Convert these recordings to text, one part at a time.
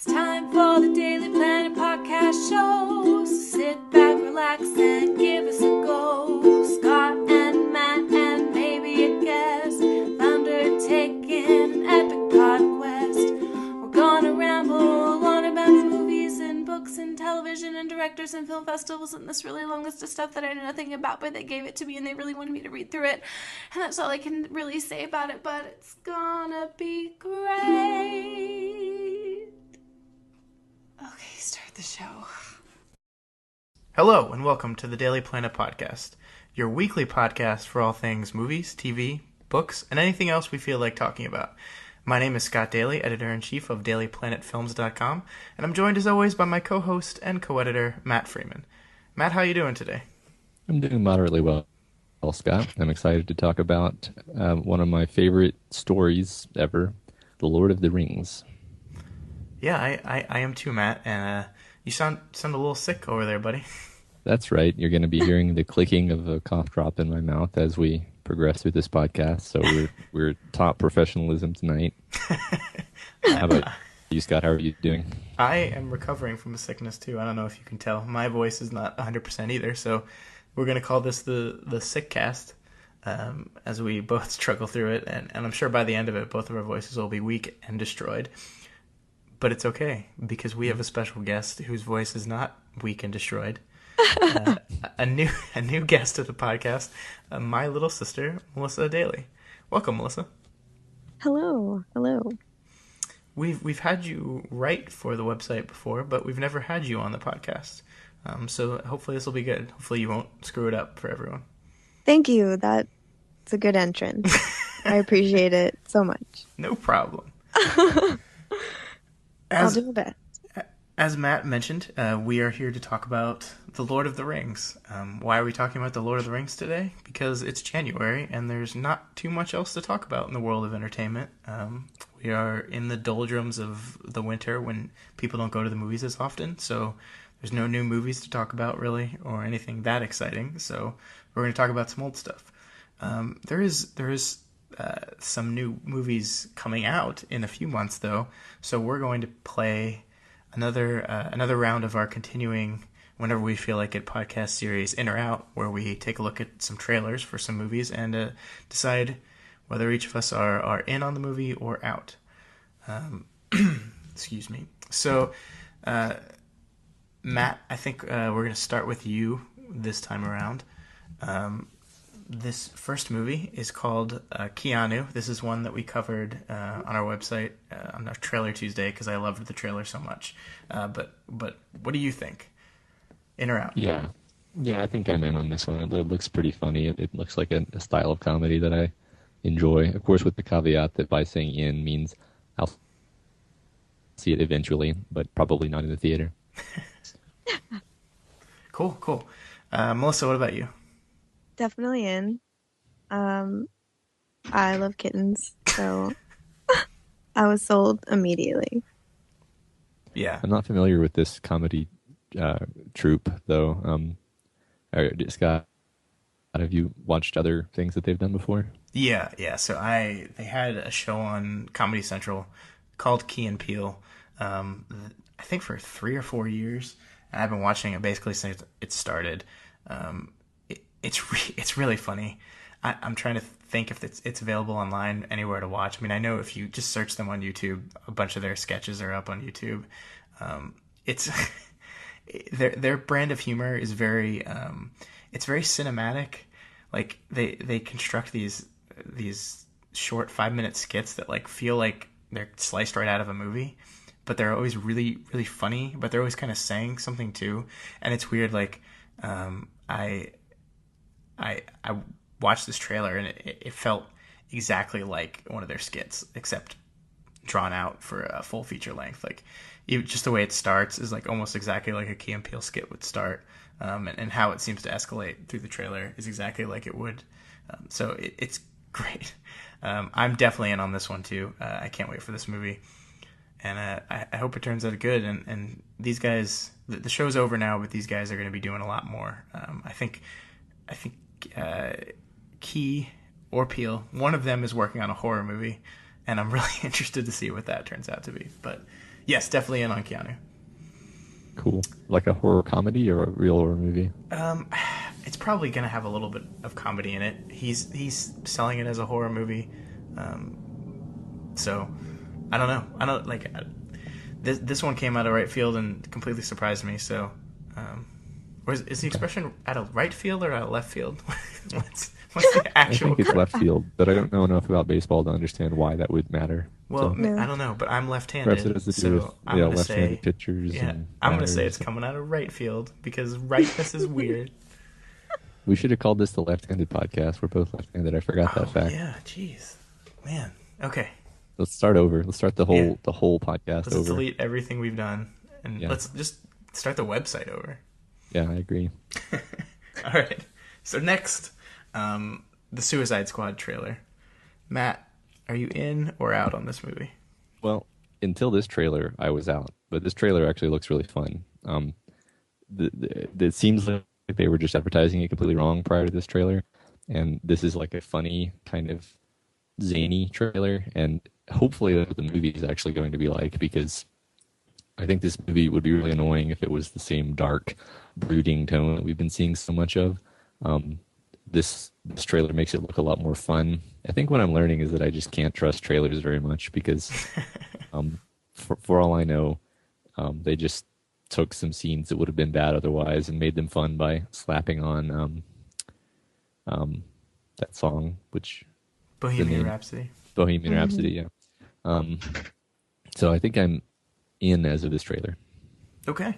It's time for the Daily Planet podcast show. So sit back, relax, and give us a go. Scott and Matt and maybe a guest, undertaking an epic pod quest. We're gonna ramble on about movies and books and television and directors and film festivals and this really long list of stuff that I know nothing about, but they gave it to me and they really wanted me to read through it. And that's all I can really say about it, but it's gonna be great. Okay, start the show. Hello, and welcome to the Daily Planet Podcast, your weekly podcast for all things movies, TV, books, and anything else we feel like talking about. My name is Scott Daly, editor-in-chief of DailyPlanetFilms.com, and I'm joined as always by my co-host and co-editor, Matt Freeman. Matt, how you doing today? I'm doing moderately well, Scott. I'm excited to talk about one of my favorite stories ever, The Lord of the Rings. Yeah, I am too, Matt, and you sound a little sick over there, buddy. That's right. You're going to be hearing the clicking of a cough drop in my mouth as we progress through this podcast, so we're top professionalism tonight. How about you, Scott? How are you doing? I am recovering from a sickness, too. I don't know if you can tell. My voice is not 100% either, so we're going to call this the sick cast as we both struggle through it, and I'm sure by the end of it, both of our voices will be weak and destroyed. But it's okay, because we have a special guest whose voice is not weak and destroyed. A new guest of the podcast, my little sister, Melissa Daly. Welcome, Melissa. Hello. We've had you write for the website before, but we've never had you on the podcast. So hopefully this will be good. Hopefully you won't screw it up for everyone. Thank you. That's a good entrance. I appreciate it so much. No problem. I'll do my best. As Matt mentioned, we are here to talk about The Lord of the Rings. Why are we talking about The Lord of the Rings today? Because it's January, and there's not too much else to talk about in the world of entertainment. We are in the doldrums of the winter when people don't go to the movies as often, so there's no new movies to talk about, really, or anything that exciting. So we're going to talk about some old stuff. There is some new movies coming out in a few months, though, so we're going to play another round of our continuing whenever we feel like it podcast series In or Out, where we take a look at some trailers for some movies and decide whether each of us are in on the movie or out. Excuse me. So, Matt, I think we're going to start with you this time around. This first movie is called Keanu. This is one that we covered on our website on our Trailer Tuesday because I loved the trailer so much. But what do you think? In or out? Yeah, I think I'm in on this one. It looks pretty funny. It looks like a style of comedy that I enjoy. Of course, with the caveat that by saying in means I'll see it eventually, but probably not in the theater. Cool. Melissa, what about you? Definitely in. I love kittens, so I was sold immediately. Yeah. I'm not familiar with this comedy troupe, though. Scott, have you watched other things that they've done before? Yeah. So they had a show on Comedy Central called Key and Peele, I think for 3 or 4 years, and I've been watching it basically since it started. It's really funny. I'm trying to think if it's available online anywhere to watch. I mean, I know if you just search them on YouTube, a bunch of their sketches are up on YouTube. It's their brand of humor is very it's very cinematic. Like they construct these short 5-minute skits that like feel like they're sliced right out of a movie, but they're always really, really funny. But they're always kind of saying something too, and it's weird. Like I watched this trailer and it felt exactly like one of their skits, except drawn out for a full feature length. Like just the way it starts is like almost exactly like a Key and Peele skit would start, and how it seems to escalate through the trailer is exactly like it would. So it's great. I'm definitely in on this one too. I can't wait for this movie, and I hope it turns out good. And these guys, the show's over now, but these guys are going to be doing a lot more. I think Key or Peele, one of them is working on a horror movie, and I'm really interested to see what that turns out to be. But Yes, definitely in on Keanu. Cool. Like a horror comedy or a real horror movie? It's probably gonna have a little bit of comedy in it. He's selling it as a horror movie, so I don't know. I don't like this one came out of right field and completely surprised me. So, or is the Okay. expression out of right field or out of left field? what's the I actual think it's correct? left field, but I don't know enough about baseball to understand why that would matter. Well, So I No. don't know, but I'm perhaps it left-handed, has to do with so I'm gonna left-handed say, pitchers yeah, and I'm gonna say it's batters. coming out of right field because rightness is weird. We should have called this the left-handed podcast. We're both left-handed. I forgot that Oh fact. yeah, jeez, man. Okay, Let's start over. Let's start the yeah. whole podcast Let's over. delete everything we've done and Yeah. let's just start the website over. Yeah, I agree. All right. So next, the Suicide Squad trailer. Matt, are you in or out on this movie? Well, until this trailer, I was out, but this trailer actually looks really fun. It seems like they were just advertising it completely wrong prior to this trailer, and this is like a funny kind of zany trailer, and hopefully that's what the movie is actually going to be like, because I think this movie would be really annoying if it was the same dark, brooding tone that we've been seeing so much of. Um, this trailer makes it look a lot more fun. I think what I'm learning is that I just can't trust trailers very much because, for all I know, they just took some scenes that would have been bad otherwise and made them fun by slapping on that song, which the Bohemian name Rhapsody. Bohemian Rhapsody. Yeah. Um, so I think I'm in as of this trailer. Okay.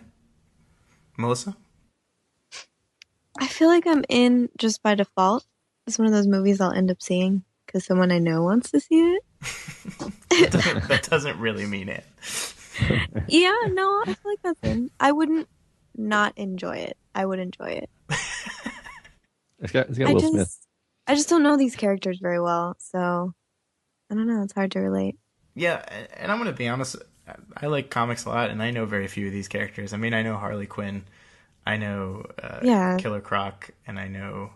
Melissa? I feel like I'm in just by default. It's one of those movies I'll end up seeing because someone I know wants to see it. That doesn't really mean it. Yeah, no, I feel like that's in. I wouldn't not enjoy it. I would enjoy it. It's got I Will just, Smith. I just don't know these characters very well, so I don't know. It's hard to relate. Yeah, and I'm going to be honest. I like comics a lot, and I know very few of these characters. I mean, I know Harley Quinn, I know Yeah, Killer Croc, and I know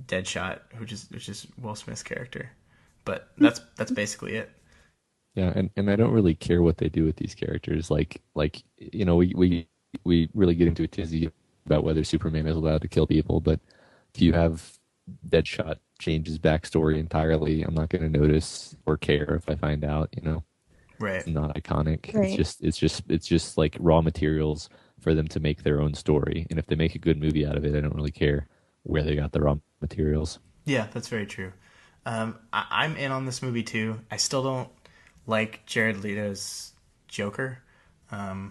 Deadshot, which is Will Smith's character. But that's basically it. Yeah, and I don't really care what they do with these characters. We really get into a tizzy about whether Superman is allowed to kill people, but if you have Deadshot change his backstory entirely, I'm not going to notice or care if I find out. Right. It's not iconic. right. It's just like raw materials for them to make their own story. And if they make a good movie out of it, I don't really care where they got the raw materials. Yeah, that's very true. I'm in on this movie too. I still don't like Jared Leto's Joker, and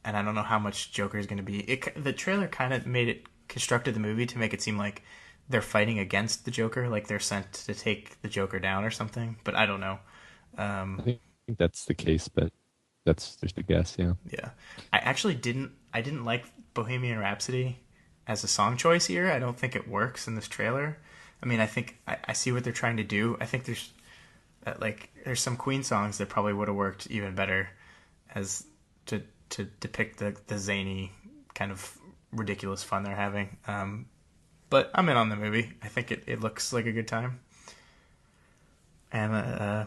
I don't know how much Joker is going to be. The trailer kind of constructed the movie to make it seem like they're fighting against the Joker, like they're sent to take the Joker down or something. But I don't know. I think that's the case, but that's just a guess. Yeah. Yeah, I actually didn't. I didn't like Bohemian Rhapsody as a song choice here. I don't think it works in this trailer. I mean, I think I see what they're trying to do. I think there's some Queen songs that probably would have worked even better as to depict the zany kind of ridiculous fun they're having. But I'm in on the movie. I think it looks like a good time, and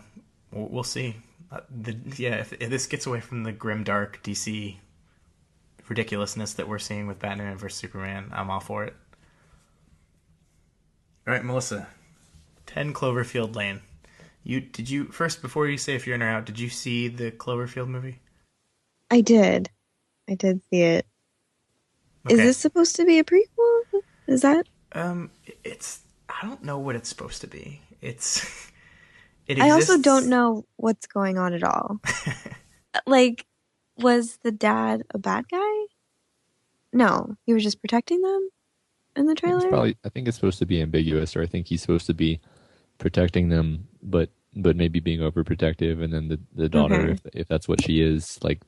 we'll see. If this gets away from the grim, dark DC ridiculousness that we're seeing with Batman vs Superman, I'm all for it. All right, Melissa, 10 Cloverfield Lane. Did you first, before you say if you're in or out, did you see the Cloverfield movie? I did. I did see it. Is Okay. this supposed to be a prequel? Is that? It's I don't know what it's supposed to be. It I also exists. don't know what's going on at all. Like, was the dad a bad guy? No, he was just protecting them in the trailer. I think it's supposed to be ambiguous, or I think he's supposed to be protecting them, but maybe being overprotective, and then the daughter, Okay. if that's what she is, like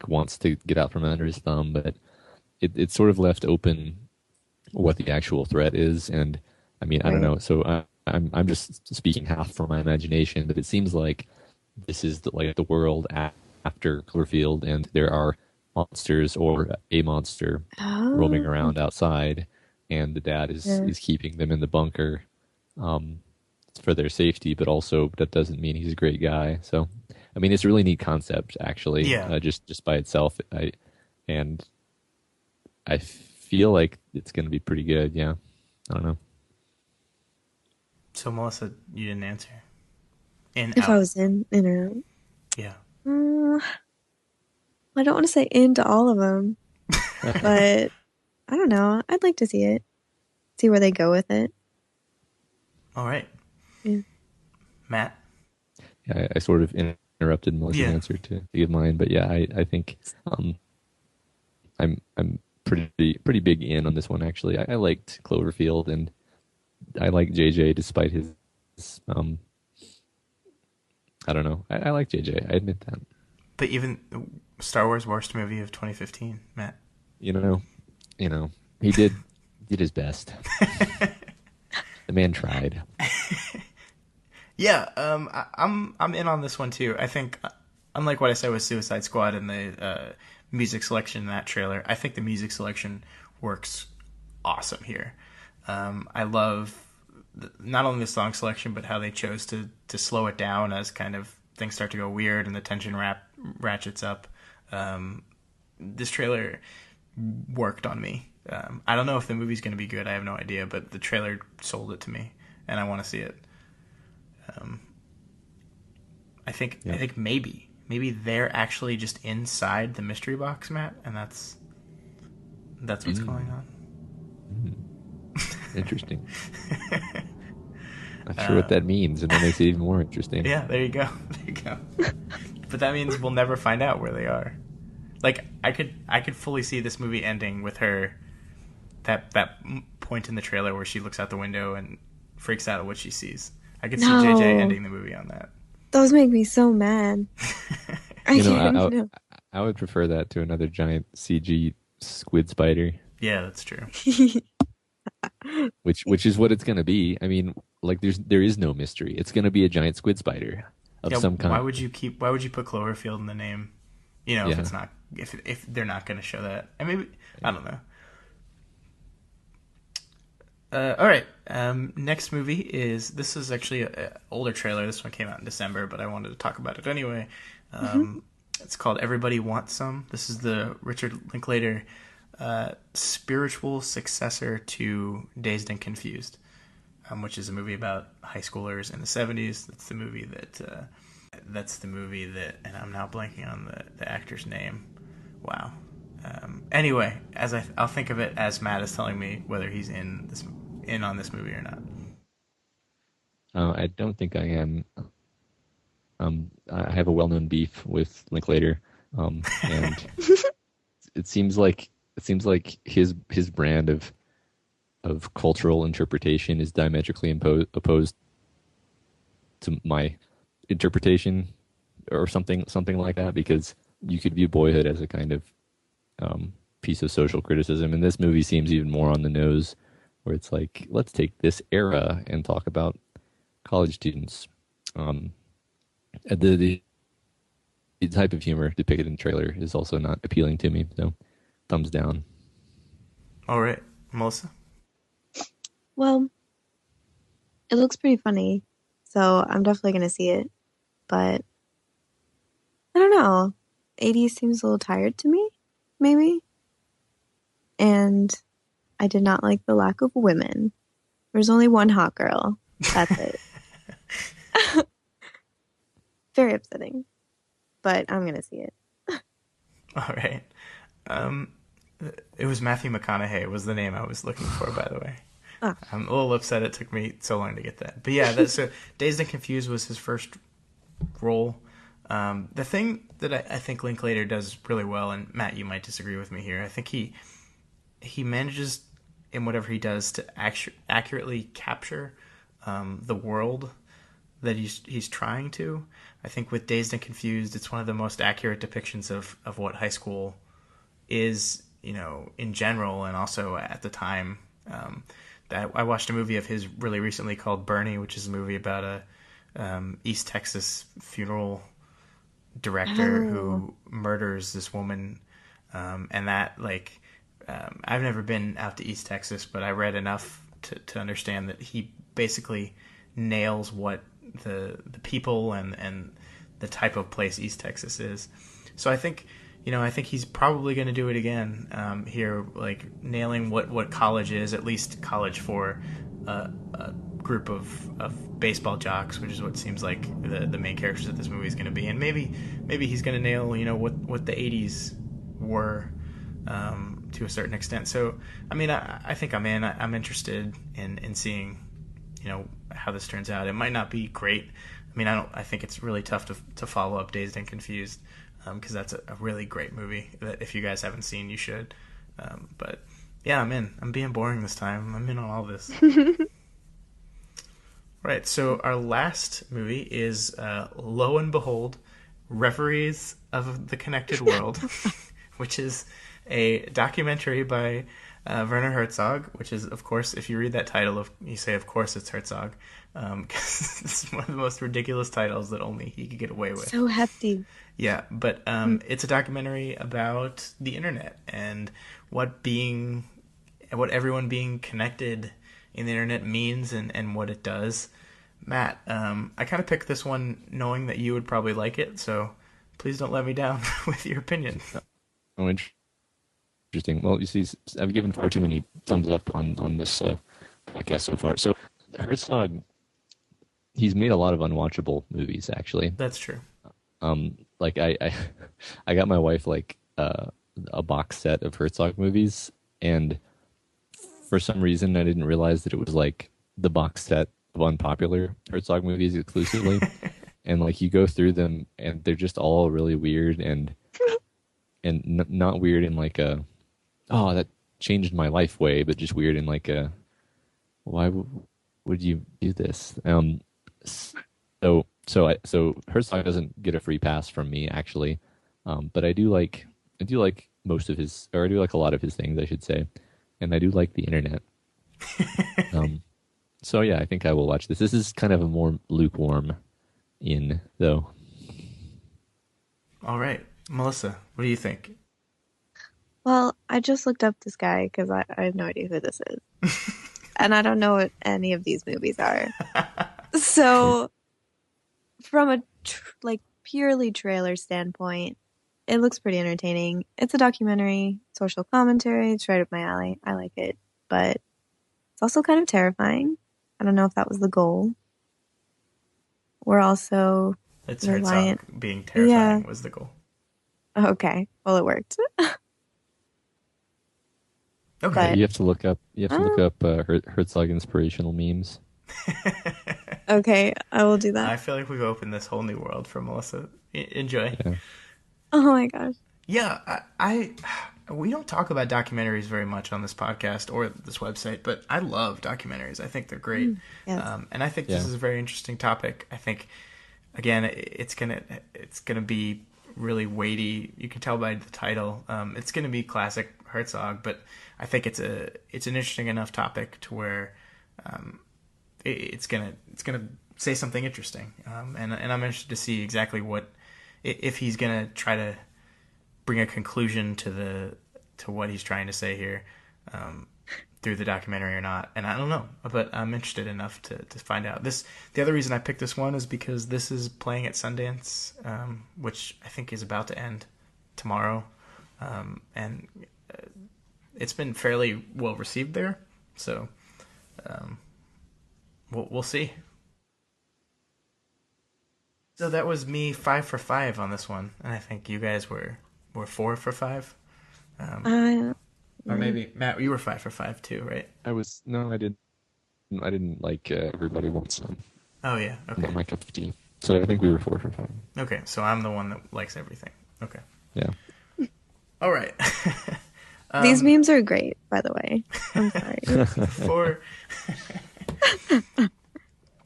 wants to get out from under his thumb, but it's sort of left open what the actual threat is, and I mean I don't Right. know. So I'm just speaking half from my imagination, but it seems like this is the world after Cloverfield, and there are monsters or a monster roaming Oh, around outside, and the dad is yeah. keeping them in the bunker for their safety, but also that doesn't mean he's a great guy. So I mean, it's a really neat concept, actually. Yeah. Just by itself. And I feel like it's going to be pretty good. Yeah, I don't know. So Melissa, you didn't answer. In, If I out. was in or Yeah. out. I don't want to say into all of them, but I don't know. I'd like to see it. See where they go with it. All right. Yeah. Matt? Yeah, I sort of interrupted Melissa's Yeah. answer to give mine, but yeah, I think I'm pretty big in on this one actually. I liked Cloverfield and I like JJ despite his I don't know. I like JJ. I admit that. But even Star Wars worst movie of 2015, Matt. You know, he did his best. The man tried. Yeah, I'm in on this one too. I think, unlike what I said with Suicide Squad and the music selection in that trailer, I think the music selection works awesome here. I love not only the song selection, but how they chose to slow it down as kind of things start to go weird and the tension ratchets up. This trailer worked on me. I don't know if the movie's going to be good. I have no idea, but the trailer sold it to me, and I want to see it. I think maybe they're actually just inside the mystery box, Matt, and that's what's going on. Interesting. Not sure what that means, and that makes it even more interesting. Yeah, there you go. But that means we'll never find out where they are. Like I could fully see this movie ending with her that point in the trailer where she looks out the window and freaks out at what she sees. I could see JJ ending the movie on that. Those make me so mad. I would prefer that to another giant CG squid spider. Yeah, that's true. Which is what it's going to be. I mean, like there is no mystery. It's going to be a giant squid spider of some kind. Why would you put Cloverfield in the name? If it's not if they're not going to show that. And maybe I don't know. All right. Next movie this is actually an older trailer. This one came out in December, but I wanted to talk about it anyway. It's called Everybody Wants Some. This is the Richard Linklater spiritual successor to Dazed and Confused, which is a movie about high schoolers in the 70s. That's the movie that, and I'm now blanking on the actor's name. Wow. Anyway, I'll think of it as Matt is telling me whether he's in on this movie or not. I don't think I am. I have a well-known beef with Linklater, and it seems like his brand of cultural interpretation is diametrically opposed to my interpretation, or something like that. Because you could view Boyhood as a kind of piece of social criticism, and this movie seems even more on the nose, where it's like, let's take this era and talk about college students. The type of humor depicted in the trailer is also not appealing to me, so thumbs down. All right, Melissa? Well, it looks pretty funny, so I'm definitely going to see it, but I don't know. 80s seems a little tired to me, maybe. And I did not like the lack of women. There's only one hot girl. That's it. Very upsetting. But I'm going to see it. All right. It was Matthew McConaughey was the name I was looking for, by the way. Oh. I'm a little upset it took me so long to get that. But yeah, so Dazed and Confused was his first role. The thing that I think Linklater does really well, and Matt, you might disagree with me here, I think he manages in whatever he does to accurately capture the world that he's trying to. I think with Dazed and Confused, it's one of the most accurate depictions of what high school is, in general, and also at the time. I watched a movie of his really recently called Bernie, which is a movie about a East Texas funeral director who murders this woman, and that I've never been out to East Texas, but I read enough to understand that he basically nails what the people and the type of place East Texas is. So I think, I think he's probably going to do it again here, like nailing what college is, at least college for a group of baseball jocks, which is what seems like the main characters of this movie is going to be. And maybe he's going to nail, what the 80s were to a certain extent. So, I mean, I think I'm in. I'm interested in seeing, how this turns out. It might not be great. I mean, I think it's really tough to follow up Dazed and Confused, because that's a really great movie that if you guys haven't seen, you should. But yeah, I'm in. I'm being boring this time. I'm in on all this. Right, so our last movie is, lo and behold, Reveries of the Connected World, which is a documentary by Werner Herzog, which is, of course, if you read that title, you say, of course it's Herzog, because it's one of the most ridiculous titles that only he could get away with. So hefty. Yeah, but it's a documentary about the internet and what everyone being connected in the internet means and what it does. Matt, I kind of picked this one knowing that you would probably like it, so please don't let me down with your opinion. Oh, interesting. Well, you see, I've given far too many thumbs up on this podcast so far. So Herzog, he's made a lot of unwatchable movies, actually. That's true. Like I got my wife like a box set of Herzog movies, and for some reason I didn't realize that it was like the box set of unpopular Herzog movies exclusively. And like you go through them and they're just all really weird and not weird in like a that changed my life way, but just weird in like a why would you do this? So Herzog doesn't get a free pass from me, actually, but I do like most of his, or I do like a lot of his things, I should say, and I do like the internet. So yeah, I think I will watch this. This is kind of a more lukewarm though. All right, Melissa, what do you think? Well, I just looked up this guy because I have no idea who this is. And I don't know what any of these movies are. So, from a purely trailer standpoint, it looks pretty entertaining. It's a documentary, social commentary. It's right up my alley. I like it. But it's also kind of terrifying. I don't know if that was the goal. We're also It's reliant. Herzog being terrifying was the goal. Okay. Well, it worked. Okay. You have to look up Herzog inspirational memes. Okay, I will do that. I feel like we've opened this whole new world for Melissa. Enjoy. Yeah. Oh my gosh. Yeah, we don't talk about documentaries very much on this podcast or this website, but I love documentaries. I think they're great. Yes. And I think this is a very interesting topic. I think, again, it's gonna be really weighty. You can tell by the title. It's gonna be classic Herzog, but I think it's an interesting enough topic to where it's gonna say something interesting, and I'm interested to see exactly if he's gonna try to bring a conclusion to what he's trying to say here through the documentary or not. And I don't know, but I'm interested enough to find out. The other reason I picked this one is because this is playing at Sundance, which I think is about to end tomorrow, and it's been fairly well received there, so we'll see. So that was me 5 for 5 on this one, and I think you guys were 4 for 5. Or maybe Matt, you were 5 for 5 too, right? I didn't like Everybody Wants Some. Oh yeah, okay. Not my cup of tea. So I think we were 4 for 5. Okay, so I'm the one that likes everything. Okay. Yeah. All right. These memes are great, by the way. I'm sorry.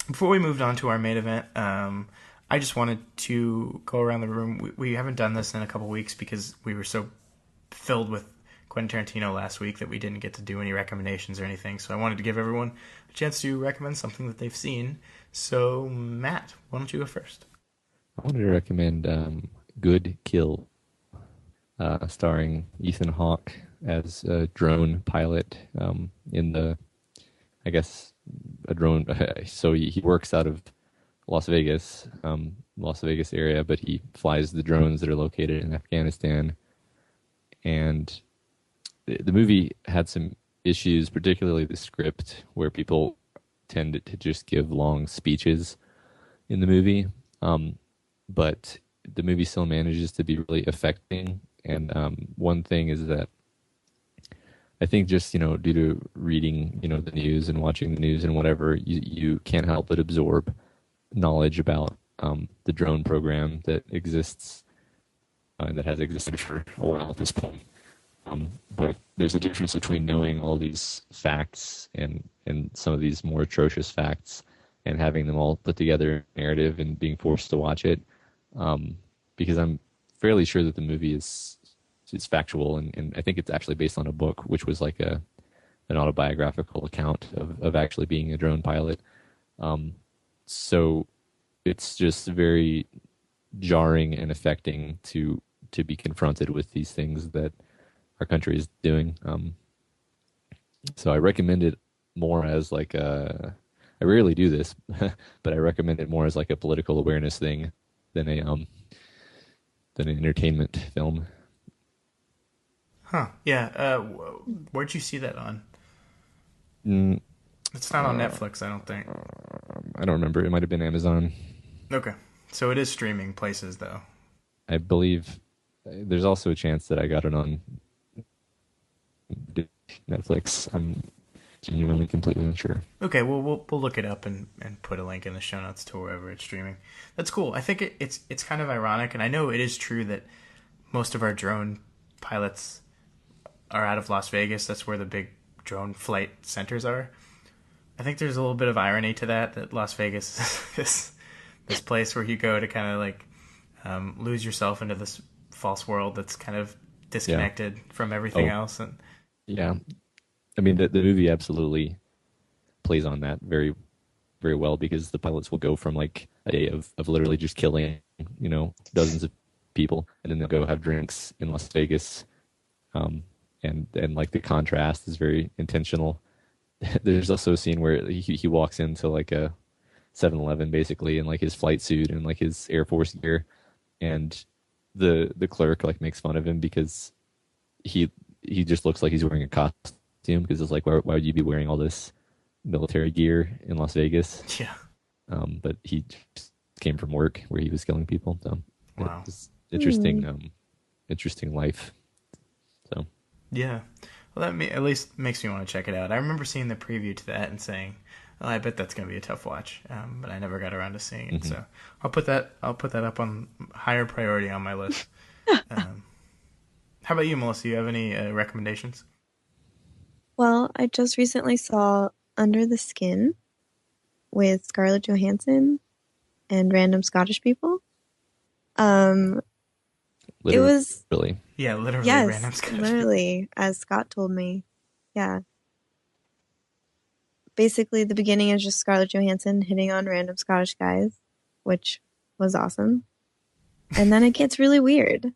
Before we moved on to our main event, I just wanted to go around the room. We haven't done this in a couple weeks because we were so filled with Quentin Tarantino last week that we didn't get to do any recommendations or anything. So I wanted to give everyone a chance to recommend something that they've seen. So Matt, why don't you go first? I wanted to recommend Good Kill, starring Ethan Hawke as a drone pilot in a drone. So he works out of Las Vegas, Las Vegas area, but he flies the drones that are located in Afghanistan. And the movie had some issues, particularly the script, where people tended to just give long speeches in the movie. But the movie still manages to be really affecting. And one thing is that I think just, due to reading, the news and watching the news and whatever, you can't help but absorb knowledge about the drone program that exists and that has existed for a while at this point. But there's a difference between knowing all these facts and some of these more atrocious facts and having them all put together in a narrative and being forced to watch it. Because I'm fairly sure that the movie is factual, and I think it's actually based on a book, which was like an autobiographical account of actually being a drone pilot. So it's just very jarring and affecting to be confronted with these things that our country is doing. So I recommend it more as like I rarely do this, but I recommend it more as like a political awareness thing than an entertainment film. Huh. Yeah. Where'd you see that on? It's not on Netflix, I don't think. I don't remember. It might have been Amazon. Okay. So it is streaming places, though. I believe there's also a chance that I got it on Netflix. I'm genuinely completely unsure. Okay, well, we'll look it up and put a link in the show notes to wherever it's streaming. That's cool. I think it's kind of ironic, and I know it is true that most of our drone pilots are out of Las Vegas. That's where the big drone flight centers are. I think there's a little bit of irony to that Las Vegas is this place where you go to kind of like lose yourself into this false world that's kind of disconnected from everything else. And yeah, I mean the movie absolutely plays on that very, very well, because the pilots will go from like a day of literally just killing dozens of people, and then they'll go have drinks in Las Vegas, and like the contrast is very intentional. There's also a scene where he walks into like a 7-Eleven basically in like his flight suit and like his Air Force gear, and the clerk like makes fun of him because he just looks like he's wearing a costume, because it's like, why would you be wearing all this military gear in Las Vegas? yeah. But he just came from work where he was killing people. So Wow. it's interesting, interesting life. So Yeah. Well, that at least makes me want to check it out. I remember seeing the preview to that and saying, "Oh, I bet that's going to be a tough watch," but I never got around to seeing it. Mm-hmm. So I'll put that up on higher priority on my list. How about you, Melissa? Do you have any recommendations? Well, I just recently saw Under the Skin with Scarlett Johansson and random Scottish people. It was really, yeah, literally, yes, random Scottish literally, as Scott told me. Yeah. Basically, the beginning is just Scarlett Johansson hitting on random Scottish guys, which was awesome. And then it gets really weird.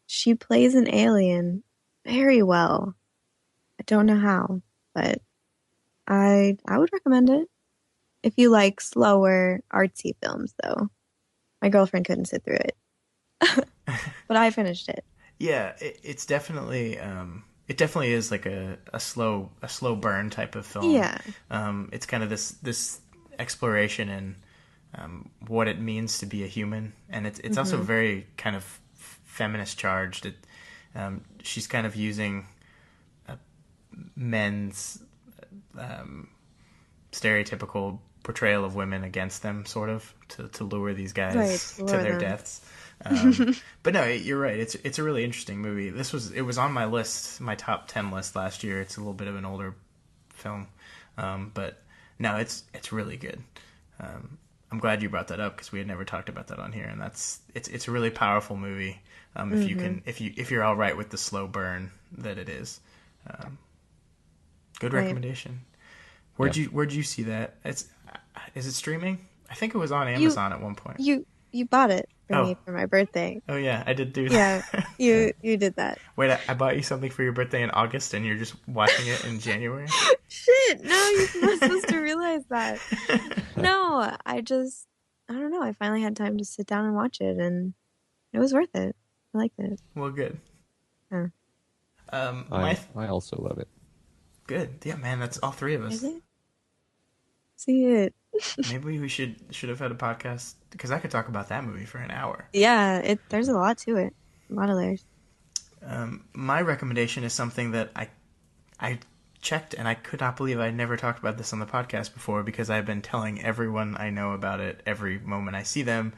She plays an alien very well. I don't know how, but I would recommend it. If you like slower, artsy films, though. My girlfriend couldn't sit through it. But I finished it. Yeah, it's definitely it definitely is like a slow burn type of film. Yeah. It's kind of this exploration in what it means to be a human, and it's also very kind of feminist charged. She's kind of using men's stereotypical portrayal of women against them, sort of, to lure these guys to their deaths. But no, you're right. It's a really interesting movie. It was on my list, my top 10 list last year. It's a little bit of an older film, but no, it's really good. I'm glad you brought that up, because we had never talked about that on here, and it's a really powerful movie. If you're all right with the slow burn that it is, good recommendation. Where'd you see that? Is it streaming? I think it was on Amazon at one point. You bought it for me for my birthday. Oh yeah, I did do that. Yeah, you did that. Wait, I bought you something for your birthday in August, and you're just watching it in January? Shit, no, you're not supposed to realize that. No, I don't know. I finally had time to sit down and watch it, and it was worth it. I liked it. Well, good. Yeah. My I also love it. good. Yeah, man, that's all three of Is us. it? See it. Maybe we should have had a podcast because I could talk about that movie for an hour. Yeah, there's a lot to it. A lot of layers. My recommendation is something that I checked and I could not believe I never talked about this on the podcast before because I've been telling everyone I know about it every moment I see them.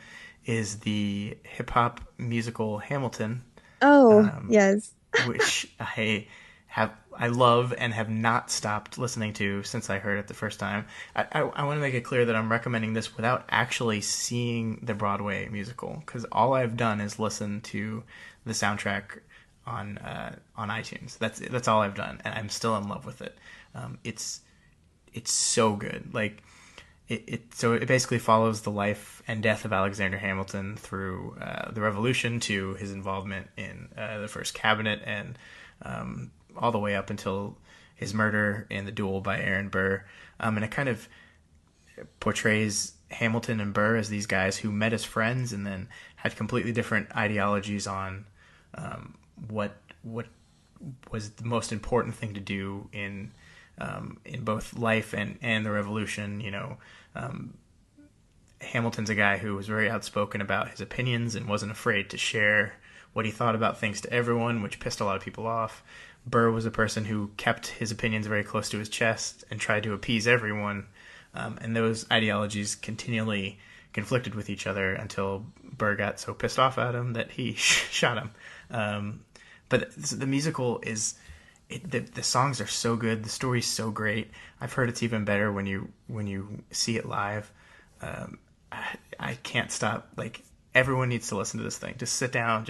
Is the hip hop musical Hamilton, Oh, yes. which I love and have not stopped listening to since I heard it the first time. I want to make it clear that I'm recommending this without actually seeing the Broadway musical because all I've done is listen to the soundtrack on iTunes. That's all I've done, and I'm still in love with it. It's so good. Like so it basically follows the life and death of Alexander Hamilton through the Revolution to his involvement in the first cabinet and all the way up until his murder in the duel by Aaron Burr. And it kind of portrays Hamilton and Burr as these guys who met as friends and then had completely different ideologies on what was the most important thing to do in both life and the revolution. You know, Hamilton's a guy who was very outspoken about his opinions and wasn't afraid to share what he thought about things to everyone, which pissed a lot of people off. Burr was a person who kept his opinions very close to his chest and tried to appease everyone. And those ideologies continually conflicted with each other until Burr got so pissed off at him that he shot him. But the musical is... the songs are so good. The story's so great. I've heard it's even better when you see it live. I can't stop. Like, everyone needs to listen to this thing. Just sit down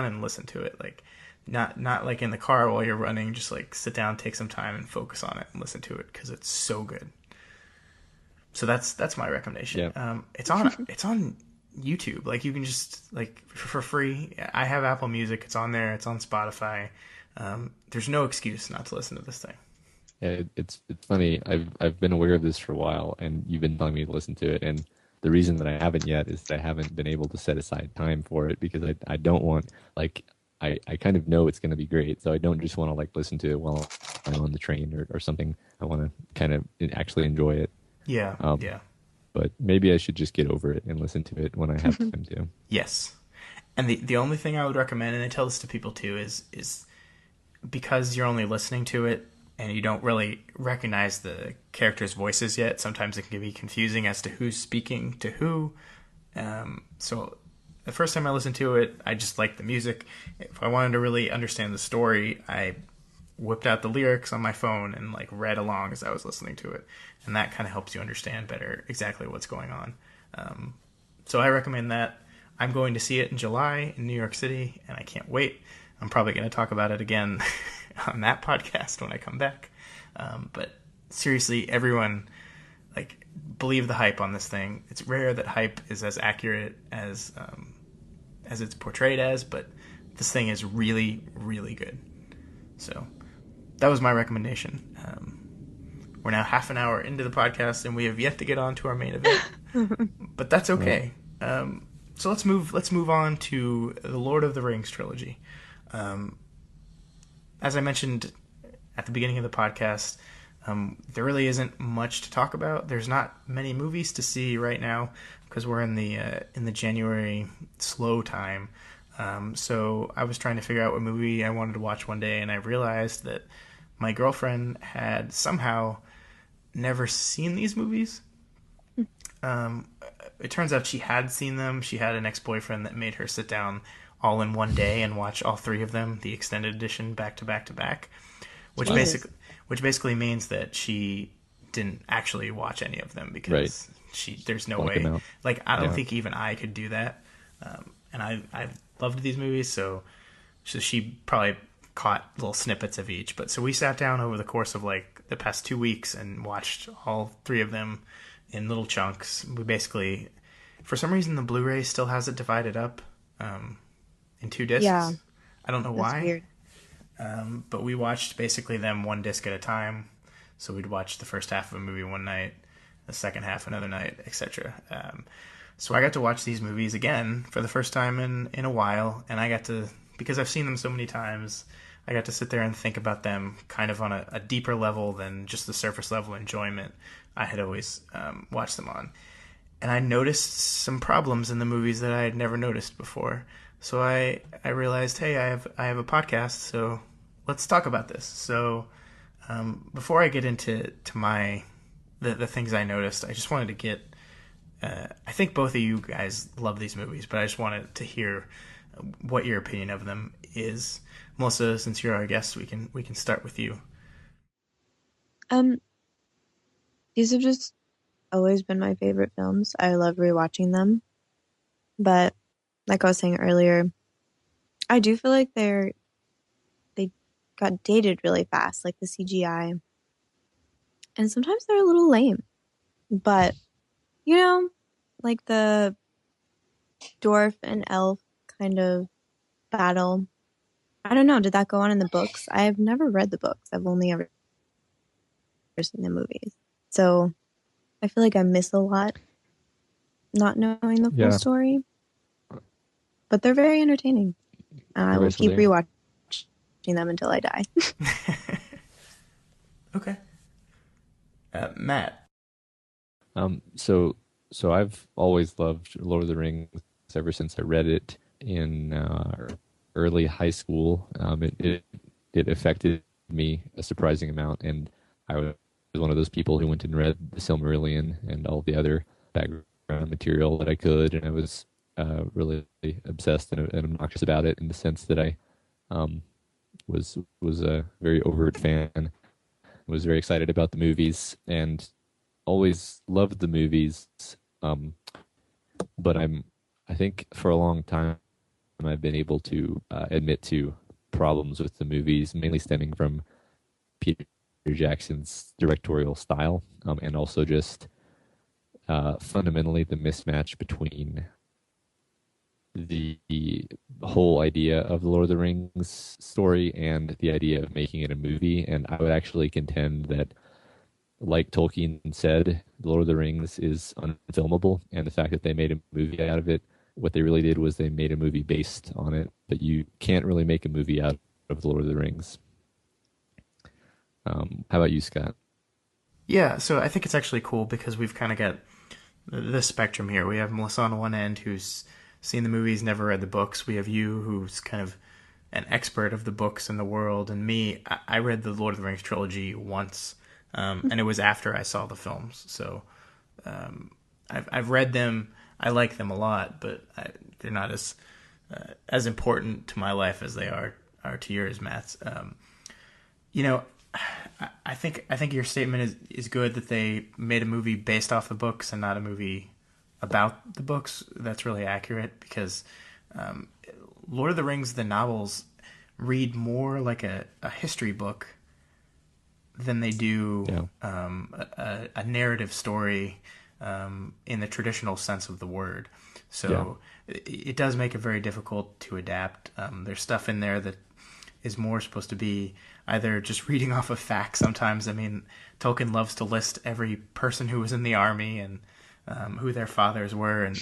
and listen to it. Like, not like in the car while you're running. Just like sit down, take some time, and focus on it and listen to it because it's so good. So that's my recommendation. Yeah. It's on YouTube. Like, you can just, like, for free. I have Apple Music. It's on there. It's on Spotify. There's no excuse not to listen to this thing. Yeah, it's funny. I've been aware of this for a while, and you've been telling me to listen to it. And the reason that I haven't yet is that I haven't been able to set aside time for it because I don't want, like, I kind of know it's going to be great, so I don't just want to, like, listen to it while I'm on the train or something. I want to kind of actually enjoy it. Yeah, yeah. But maybe I should just get over it and listen to it when I have time to. Yes. And the only thing I would recommend, and I tell this to people too, is because you're only listening to it and you don't really recognize the characters' voices yet, sometimes it can be confusing as to who's speaking to who. So the first time I listened to it, I just liked the music. If I wanted to really understand the story, I whipped out the lyrics on my phone and, like, read along as I was listening to it. And that kind of helps you understand better exactly what's going on. So I recommend that. I'm going to see it in July in New York City, and I can't wait. I'm probably going to talk about it again on that podcast when I come back. But seriously, everyone, like, believe the hype on this thing. It's rare that hype is as accurate as it's portrayed as, but this thing is really, really good. So that was my recommendation. We're now half an hour into the podcast, and we have yet to get on to our main event, but that's okay. So let's move on to the Lord of the Rings trilogy. As I mentioned at the beginning of the podcast, there really isn't much to talk about. There's not many movies to see right now because we're in the January slow time. So I was trying to figure out what movie I wanted to watch one day, and I realized that my girlfriend had somehow never seen these movies. It turns out she had seen them. She had an ex-boyfriend that made her sit down all in one day and watch all three of them, the extended edition, back to back to back, which basically means that she didn't actually watch any of them because there's no way. Like, I don't think even I could do that. And I loved these movies, so she probably caught little snippets of each. But so we sat down over the course of, like, the past 2 weeks and watched all three of them in little chunks. We basically, for some reason, the Blu-ray still has it divided up in 2 discs. Yeah. I don't know why. Weird. But we watched basically them one disc at a time. So we'd watch the first half of a movie one night, the second half another night, etc. So I got to watch these movies again for the first time in a while, and I got to, because I've seen them so many times, I got to sit there and think about them kind of on a deeper level than just the surface level enjoyment I had always watched them on. And I noticed some problems in the movies that I had never noticed before. So I realized, hey, I have a podcast, so let's talk about this. So before I get into the things I noticed, I just wanted to get. I think both of you guys love these movies, but I just wanted to hear what your opinion of them is. Melissa, since you're our guest, we can start with you. Um, these have just always been my favorite films. I love rewatching them. But like I was saying earlier, I do feel like they got dated really fast, like the CGI. And sometimes they're a little lame. But, you know, like the dwarf and elf kind of battle. I don't know, did that go on in the books? I've never read the books. I've only ever seen the movies. So I feel like I miss a lot not knowing the full Yeah. story. But they're very entertaining. And I will keep rewatching them until I die. Okay. Matt. So I've always loved Lord of the Rings ever since I read it in early high school. It affected me a surprising amount, and I was one of those people who went and read the Silmarillion and all the other background material that I could, and I was really obsessed and obnoxious about it in the sense that I was a very overt fan, was very excited about the movies, and always loved the movies. But I think for a long time I've been able to admit to problems with the movies, mainly stemming from Peter Jackson's directorial style, and also just fundamentally the mismatch between the whole idea of the Lord of the Rings story and the idea of making it a movie. And I would actually contend that, like Tolkien said, The Lord of the Rings is unfilmable, and the fact that they made a movie out of it, what they really did was they made a movie based on it, but you can't really make a movie out of The Lord of the Rings. How about you, Scott? Yeah, so I think it's actually cool because we've kind of got this spectrum here. We have Melissa on one end who's seen the movies, never read the books. We have you who's kind of an expert of the books and the world, and me, I read the Lord of the Rings trilogy once, and it was after I saw the films. So I've read them. I like them a lot, but they're not as important to my life as they are to yours, Matt's. You know, I think your statement is good that they made a movie based off the books and not a movie about the books. That's really accurate because Lord of the Rings, the novels, read more like a history book than they do a narrative story in the traditional sense of the word. So it does make it very difficult to adapt. There's stuff in there that is more supposed to be either just reading off of facts sometimes. I mean, Tolkien loves to list every person who was in the army and who their fathers were, and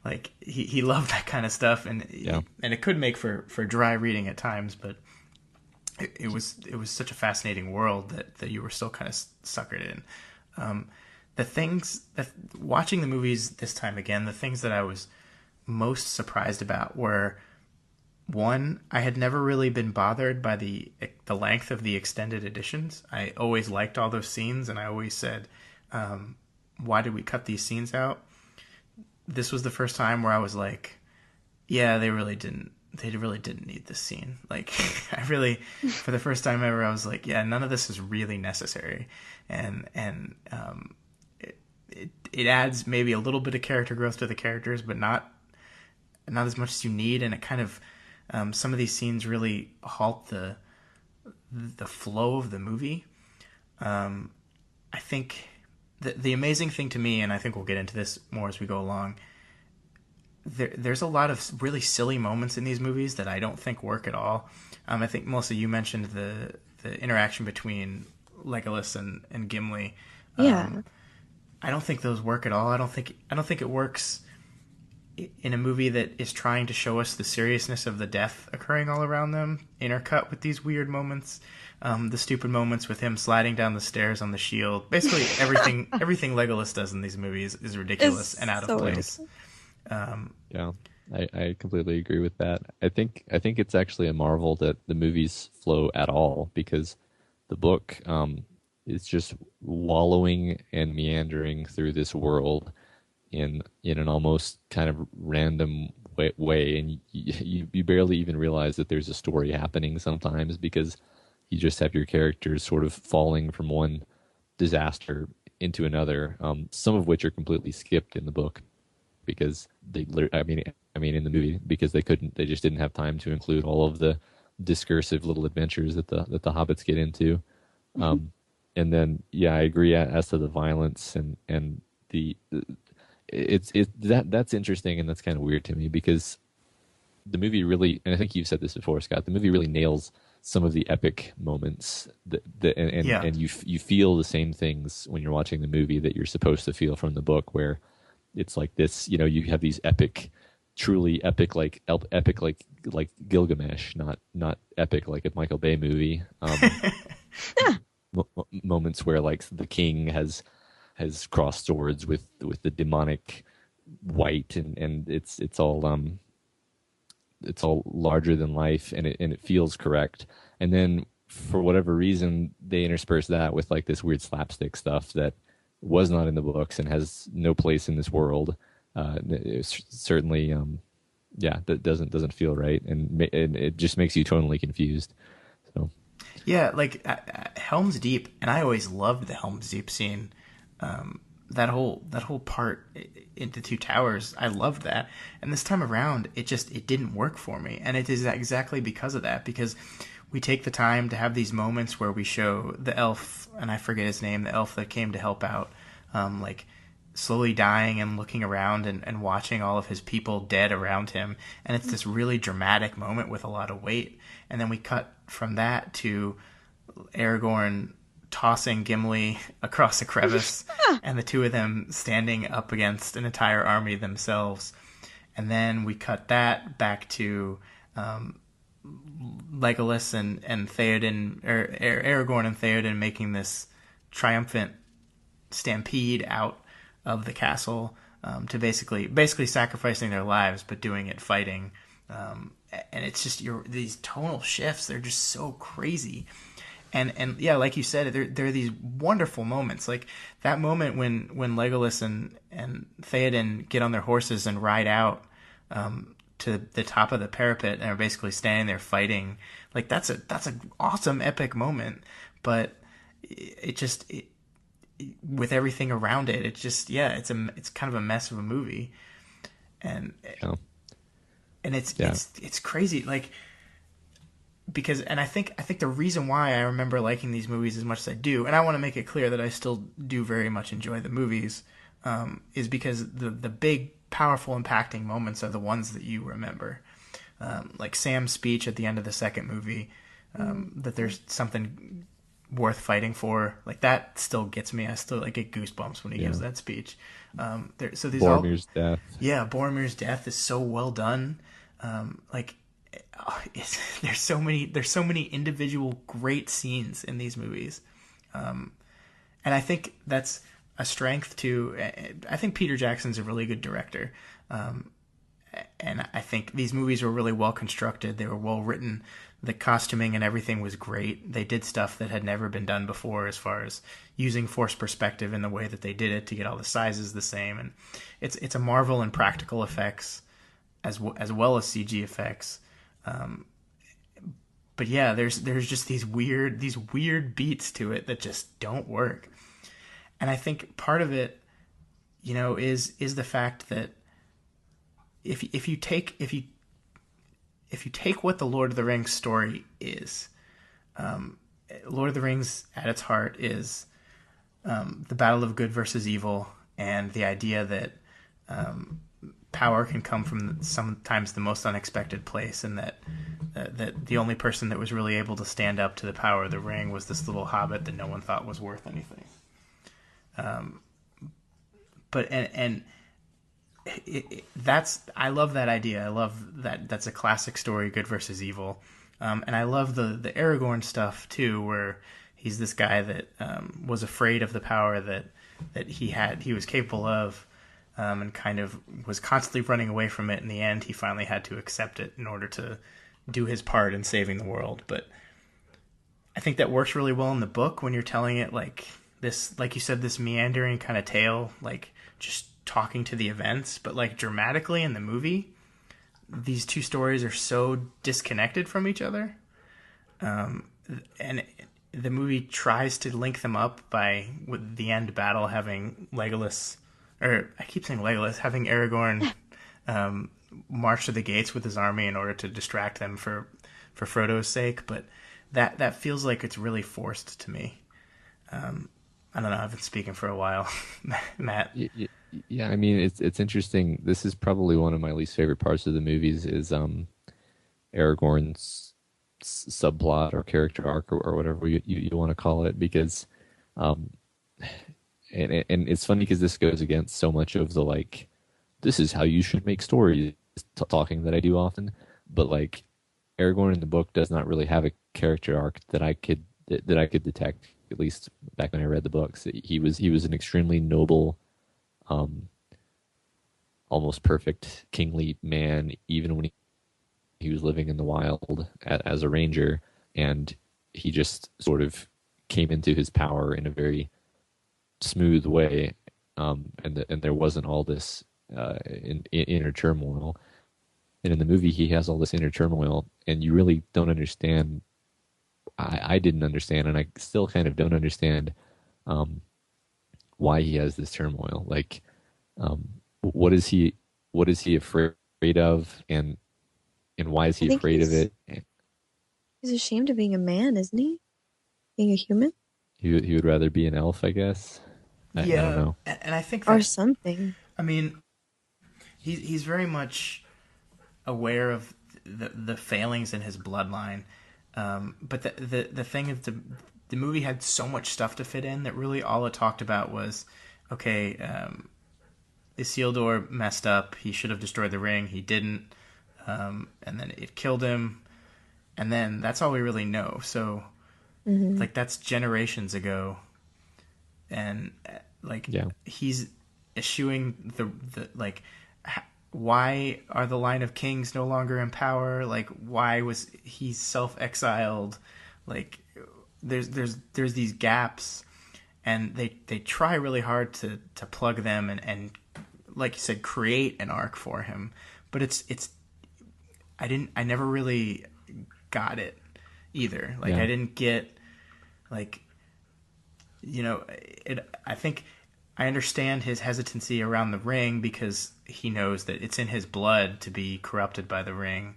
like he loved that kind of stuff, and it could make for dry reading at times, but it was such a fascinating world that you were still kind of suckered in. The things that watching the movies this time again, the things that I was most surprised about were, one, I had never really been bothered by the length of the extended editions. I always liked all those scenes, and I always said, why did we cut these scenes out? This was the first time where I was like, yeah, they really didn't need this scene. Like, I really, for the first time ever, I was like, yeah, none of this is really necessary. And it adds maybe a little bit of character growth to the characters, but not as much as you need. And it kind of, some of these scenes really halt the flow of the movie. I think the amazing thing to me, and I think we'll get into this more as we go along, there's a lot of really silly moments in these movies that I don't think work at all. I think, Melissa, you mentioned the interaction between Legolas and Gimli. Yeah. I don't think those work at all. I don't think it works in a movie that is trying to show us the seriousness of the death occurring all around them, intercut with these weird moments, the stupid moments with him sliding down the stairs on the shield. Basically, everything Legolas does in these movies is ridiculous and out of place. Yeah, I completely agree with that. I think it's actually a marvel that the movies flow at all, because the book is just wallowing and meandering through this world in an almost kind of random way, and you barely even realize that there's a story happening sometimes, because you just have your characters sort of falling from one disaster into another, some of which are completely skipped in the book because I mean in the movie, because they just didn't have time to include all of the discursive little adventures that the hobbits get into. And then I agree as to the violence and the that's interesting, and that's kind of weird to me, because the movie really, and I think you've said this before, Scott, the movie really nails some of the epic moments and you feel the same things when you're watching the movie that you're supposed to feel from the book, where it's like this, you have these truly epic, like Gilgamesh, not epic like a Michael Bay movie. Moments where like the king has crossed swords with the demonic wight, and it's all larger than life, and it feels correct. And then for whatever reason they intersperse that with like this weird slapstick stuff that was not in the books and has no place in this world. It's certainly that doesn't feel right, and it just makes you totally confused. So like Helm's Deep, and I always loved the Helm's Deep scene. That whole part into Two Towers, I loved that. And this time around, it didn't work for me. And it is exactly because of that, because we take the time to have these moments where we show the elf, and I forget his name, the elf that came to help out, like slowly dying and looking around and watching all of his people dead around him. And it's this really dramatic moment with a lot of weight. And then we cut from that to Aragorn tossing Gimli across a crevice and the two of them standing up against an entire army themselves. And then we cut that back to Legolas and Theoden, or Aragorn and Theoden, making this triumphant stampede out of the castle, to basically sacrificing their lives, but doing it fighting. And it's just these tonal shifts, they're just so crazy. And yeah, like you said, there are these wonderful moments, like that moment when Legolas and Theoden get on their horses and ride out to the top of the parapet and are basically standing there fighting. Like that's an awesome epic moment, but it with everything around it, it's kind of a mess of a movie, and it's crazy, like. Because, and I think the reason why I remember liking these movies as much as I do, and I want to make it clear that I still do very much enjoy the movies, is because the big, powerful, impacting moments are the ones that you remember. Like Sam's speech at the end of the second movie, that there's something worth fighting for. Like that still gets me. I still get goosebumps when he gives that speech. So these Boromir's death. Yeah, Boromir's death is so well done. There's so many individual great scenes in these movies, and I think that's a strength too. I think Peter Jackson's a really good director, and I think these movies were really well constructed. They were well written. The costuming and everything was great. They did stuff that had never been done before, as far as using forced perspective in the way that they did it to get all the sizes the same. And it's a marvel in practical effects as well as CG effects. But yeah, there's just these weird beats to it that just don't work. And I think part of it, is the fact that if you take what the Lord of the Rings story is, Lord of the Rings at its heart is the battle of good versus evil, and the idea that power can come from sometimes the most unexpected place, and that the only person that was really able to stand up to the power of the ring was this little hobbit that no one thought was worth anything. But That's I love that idea. I love that that's a classic story, good versus evil, and I love the Aragorn stuff too, where he's this guy that was afraid of the power that he was capable of, and kind of was constantly running away from it. In the end, he finally had to accept it in order to do his part in saving the world. But I think that works really well in the book when you're telling it like this, like you said, this meandering kind of tale, like just talking to the events, but like dramatically in the movie, these two stories are so disconnected from each other. And the movie tries to link them up by, with the end battle having Legolas, or I keep saying Legolas, having Aragorn march to the gates with his army in order to distract them for Frodo's sake. But that feels like it's really forced to me. I don't know. I've been speaking for a while, Matt. Yeah, I mean it's interesting. This is probably one of my least favorite parts of the movies is Aragorn's subplot or character arc or whatever you want to call it, because um, and it's funny because this goes against so much of the like this is how you should make stories talking that I do often, but like Aragorn in the book does not really have a character arc that I could detect, at least back when I read the books. He was an extremely noble, um, almost perfect kingly man, even when he was living in the wild as a ranger, and he just sort of came into his power in a very smooth way, and there wasn't all this inner turmoil. And in the movie, he has all this inner turmoil, and you really don't understand. I didn't understand, and I still kind of don't understand um, why he has this turmoil. Like, um, what is he? What is he afraid of, and why is I he think afraid of it? he's ashamed of being a man, isn't he? Being a human He would rather be an elf, I guess. I don't Yeah, know. and I think or that something. I mean he's very much aware of the failings in his bloodline. But the thing is, the movie had so much stuff to fit in that really all it talked about was, okay, Isildur messed up. He should have destroyed the ring. He didn't, and then it killed him. And then that's all we really know. So Hmm. like that's generations ago, and like Yeah, he's eschewing the like why are the line of kings no longer in power? Like why was he self-exiled? Like there's these gaps, and they try really hard to plug them and like you said, create an arc for him. But it's I never really got it either. Like yeah, I didn't get like I think I understand his hesitancy around the ring because he knows that it's in his blood to be corrupted by the ring.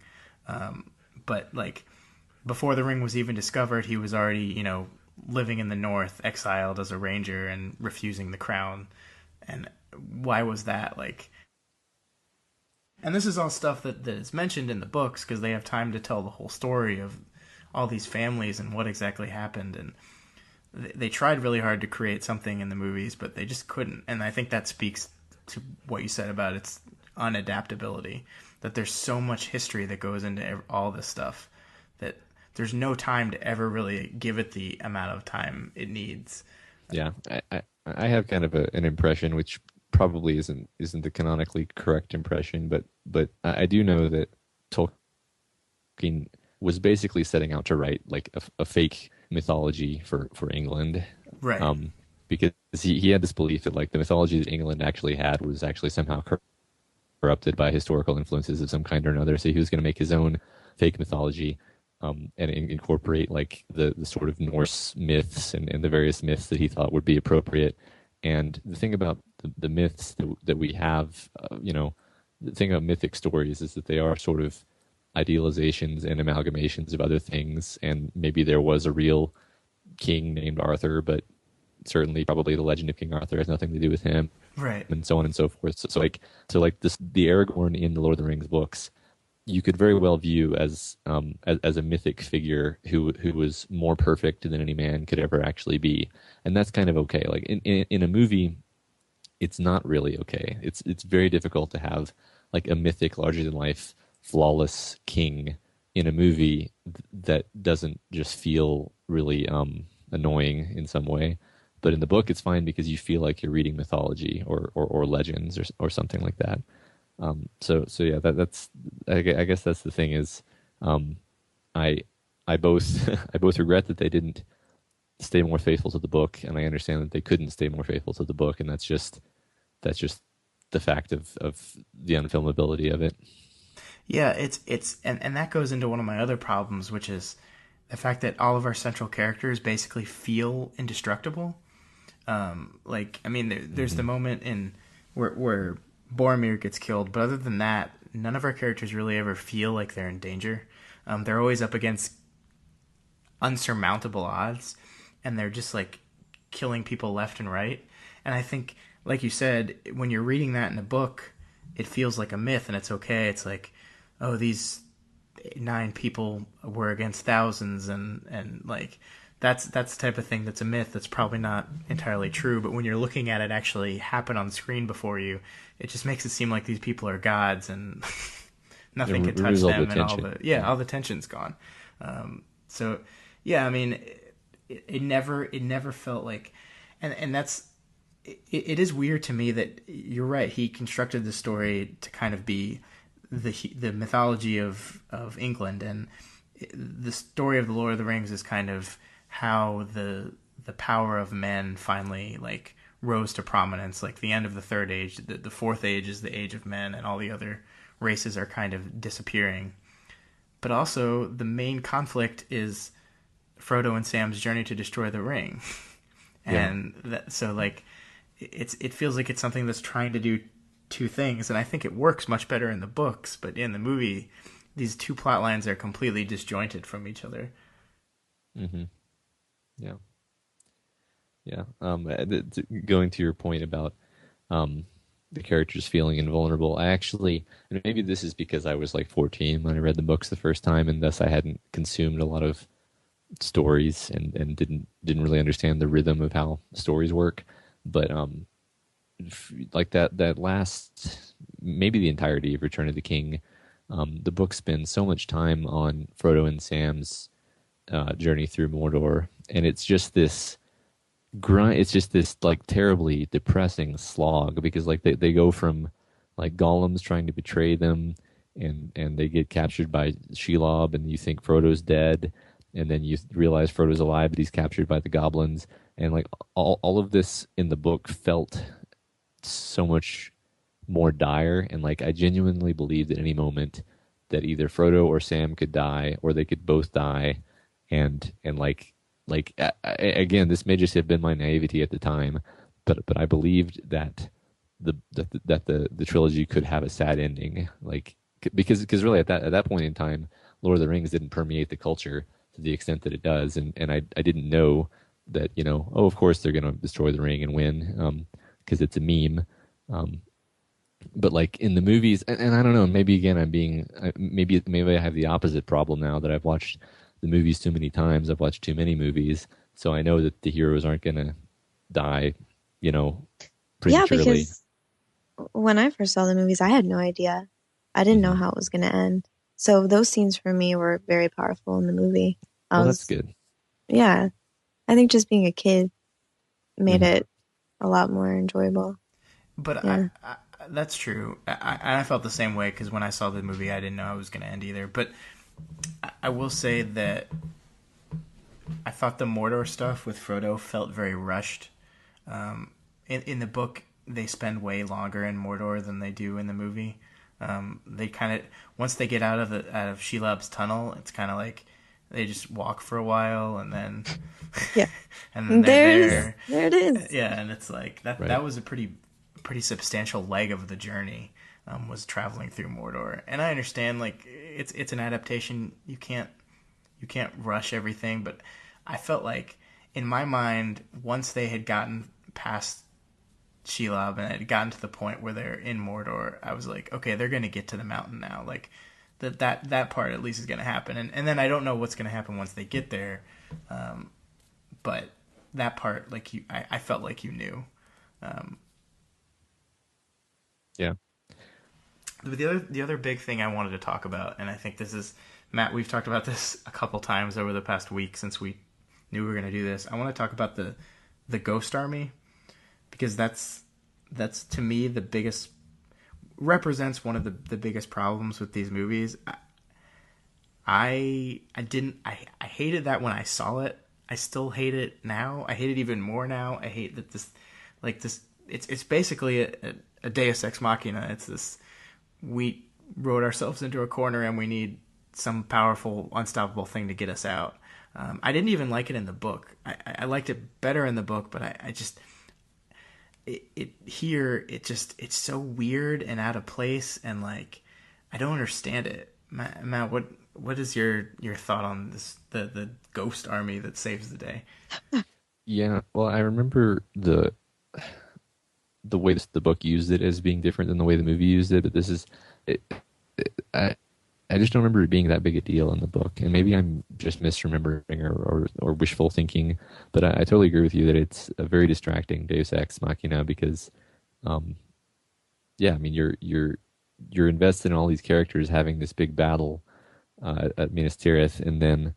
But like before the ring was even discovered, he was already living in the north, exiled as a ranger and refusing the crown. And why was that? Like, and this is all stuff that is mentioned in the books because they have time to tell the whole story of all these families and what exactly happened. And they tried really hard to create something in the movies, but they just couldn't. And I think that speaks to what you said about its unadaptability. That there's so much history that goes into all this stuff that there's no time to ever really give it the amount of time it needs. yeah. I have kind of an impression, which probably isn't the canonically correct impression, but I do know that Tolkien was basically setting out to write like a fake mythology for England, Right. um, because he had this belief that like the mythology that England actually had was actually somehow corrupted by historical influences of some kind or another. So he was going to make his own fake mythology, and incorporate like the sort of Norse myths and the various myths that he thought would be appropriate. And the thing about the myths that we have, the thing about mythic stories is that they are sort of idealizations and amalgamations of other things. And maybe there was a real king named Arthur, but certainly probably the legend of King Arthur has nothing to do with him, Right. and so on and so forth. So like this, the Aragorn in the Lord of the Rings books, you could very well view as a mythic figure who was more perfect than any man could ever actually be, and that's kind of okay. Like in a movie, it's not really okay. It's very difficult to have like a mythic, larger than life, flawless king in a movie that doesn't just feel really annoying in some way. But in the book, it's fine because you feel like you're reading mythology or legends or something like that. So yeah, that's I guess that's the thing is, um, I I both I both regret that they didn't stay more faithful to the book, and I understand that they couldn't stay more faithful to the book, and that's just the fact of the unfilmability of it. Yeah, and that goes into one of my other problems, which is the fact that all of our central characters basically feel indestructible. Like, I mean, there's the Hmm. moment in where Boromir gets killed, but other than that, none of our characters really ever feel like they're in danger. They're always up against unsurmountable odds, and they're just like killing people left and right. And I think, like you said, when you're reading that in a book, it feels like a myth, and it's okay. It's like, oh, these 9 people were against thousands, and like that's the type of thing that's a myth that's probably not entirely true. But when you're looking at it actually happen on screen before you, it just makes it seem like these people are gods and It nothing can touch removes all the them, and tension. Yeah. all the tension's gone. So yeah, I mean, it never felt like, and that's it is weird to me that you're right. He constructed the story to kind of be the mythology of England, and the story of the Lord of the Rings is kind of how the power of men finally like rose to prominence. Like the end of the third age, the fourth age is the age of men, and all the other races are kind of disappearing. But also, the main conflict is Frodo and Sam's journey to destroy the ring, Yeah. and so like it feels like it's something that's trying to do two things, and I think it works much better in the books. But in the movie, these two plot lines are completely disjointed from each other. Hmm. Yeah. Yeah. Going to your point about um, the characters feeling invulnerable, I actually, and maybe this is because I was like 14 when I read the books the first time, and thus I hadn't consumed a lot of stories and didn't really understand the rhythm of how stories work. But like that last maybe the entirety of Return of the King, the book spends so much time on Frodo and Sam's journey through Mordor, and it's just this grind. It's just this like terribly depressing slog because like they go from like Gollum's trying to betray them, and they get captured by Shelob, and you think Frodo's dead, and then you realize Frodo's alive, but he's captured by the goblins, and like all of this in the book felt so much more dire, and like I genuinely believed at any moment that either Frodo or Sam could die, or they could both die, and again, this may just have been my naivety at the time, but I believed that the trilogy could have a sad ending, like because really at that point in time, Lord of the Rings didn't permeate the culture to the extent that it does, and I didn't know that oh, of course they're gonna destroy the ring and win, because it's a meme. Um, but like in the movies, and I don't know, maybe again maybe I have the opposite problem now that I've watched the movies too many times. I've watched too many movies, so I know that the heroes aren't gonna die, you know, Yeah, prematurely. because when I first saw the movies, I had no idea. I didn't know Hmm. how it was going to end. So those scenes for me were very powerful in the movie. I Well, that's was, good. yeah, I think just being a kid made Hmm. it a lot more enjoyable. But Yeah. that's true. I felt the same way because when I saw the movie, I didn't know how it was going to end either. But I will say that I thought the Mordor stuff with Frodo felt very rushed. In the book, they spend way longer in Mordor than they do in the movie. They kind of once they get out of Shelob's tunnel, it's kind of like they just walk for a while and then Yeah. and then they're Yeah. there. There it is. Yeah, and it's like Right. that was a pretty substantial leg of the journey, was traveling through Mordor. And I understand like it's an adaptation. You can't rush everything, but I felt like in my mind once they had gotten past Shelob and had gotten to the point where they're in Mordor, I was like, okay, they're going to get to the mountain now. Like that part at least is going to happen, and then I don't know what's going to happen once they get there, but that part, like I felt like you knew. Um, Yeah. But the other big thing I wanted to talk about, and I think this is Matt, we've talked about this a couple times over the past week since we knew we were going to do this. I want to talk about the Ghost Army because that's to me the biggest represents one of the biggest problems with these movies. I hated that when I saw it. I still hate it now. I hate it even more now. I hate that this it's basically a Deus Ex Machina. It's this we wrote ourselves into a corner and we need some powerful, unstoppable thing to get us out. I didn't even like it in the book. I liked it better in the book, but I just it's so weird and out of place and like I don't understand it. Matt, what is your thought on this the ghost army that saves the day? Yeah. Well, I remember the way the book used it as being different than the way the movie used it, but this is it, I I just don't remember it being that big a deal in the book, and maybe I'm just misremembering or wishful thinking. But I totally agree with you that it's a very distracting Deus Ex Machina because, um, yeah, I mean you're invested in all these characters having this big battle at Minas Tirith, and then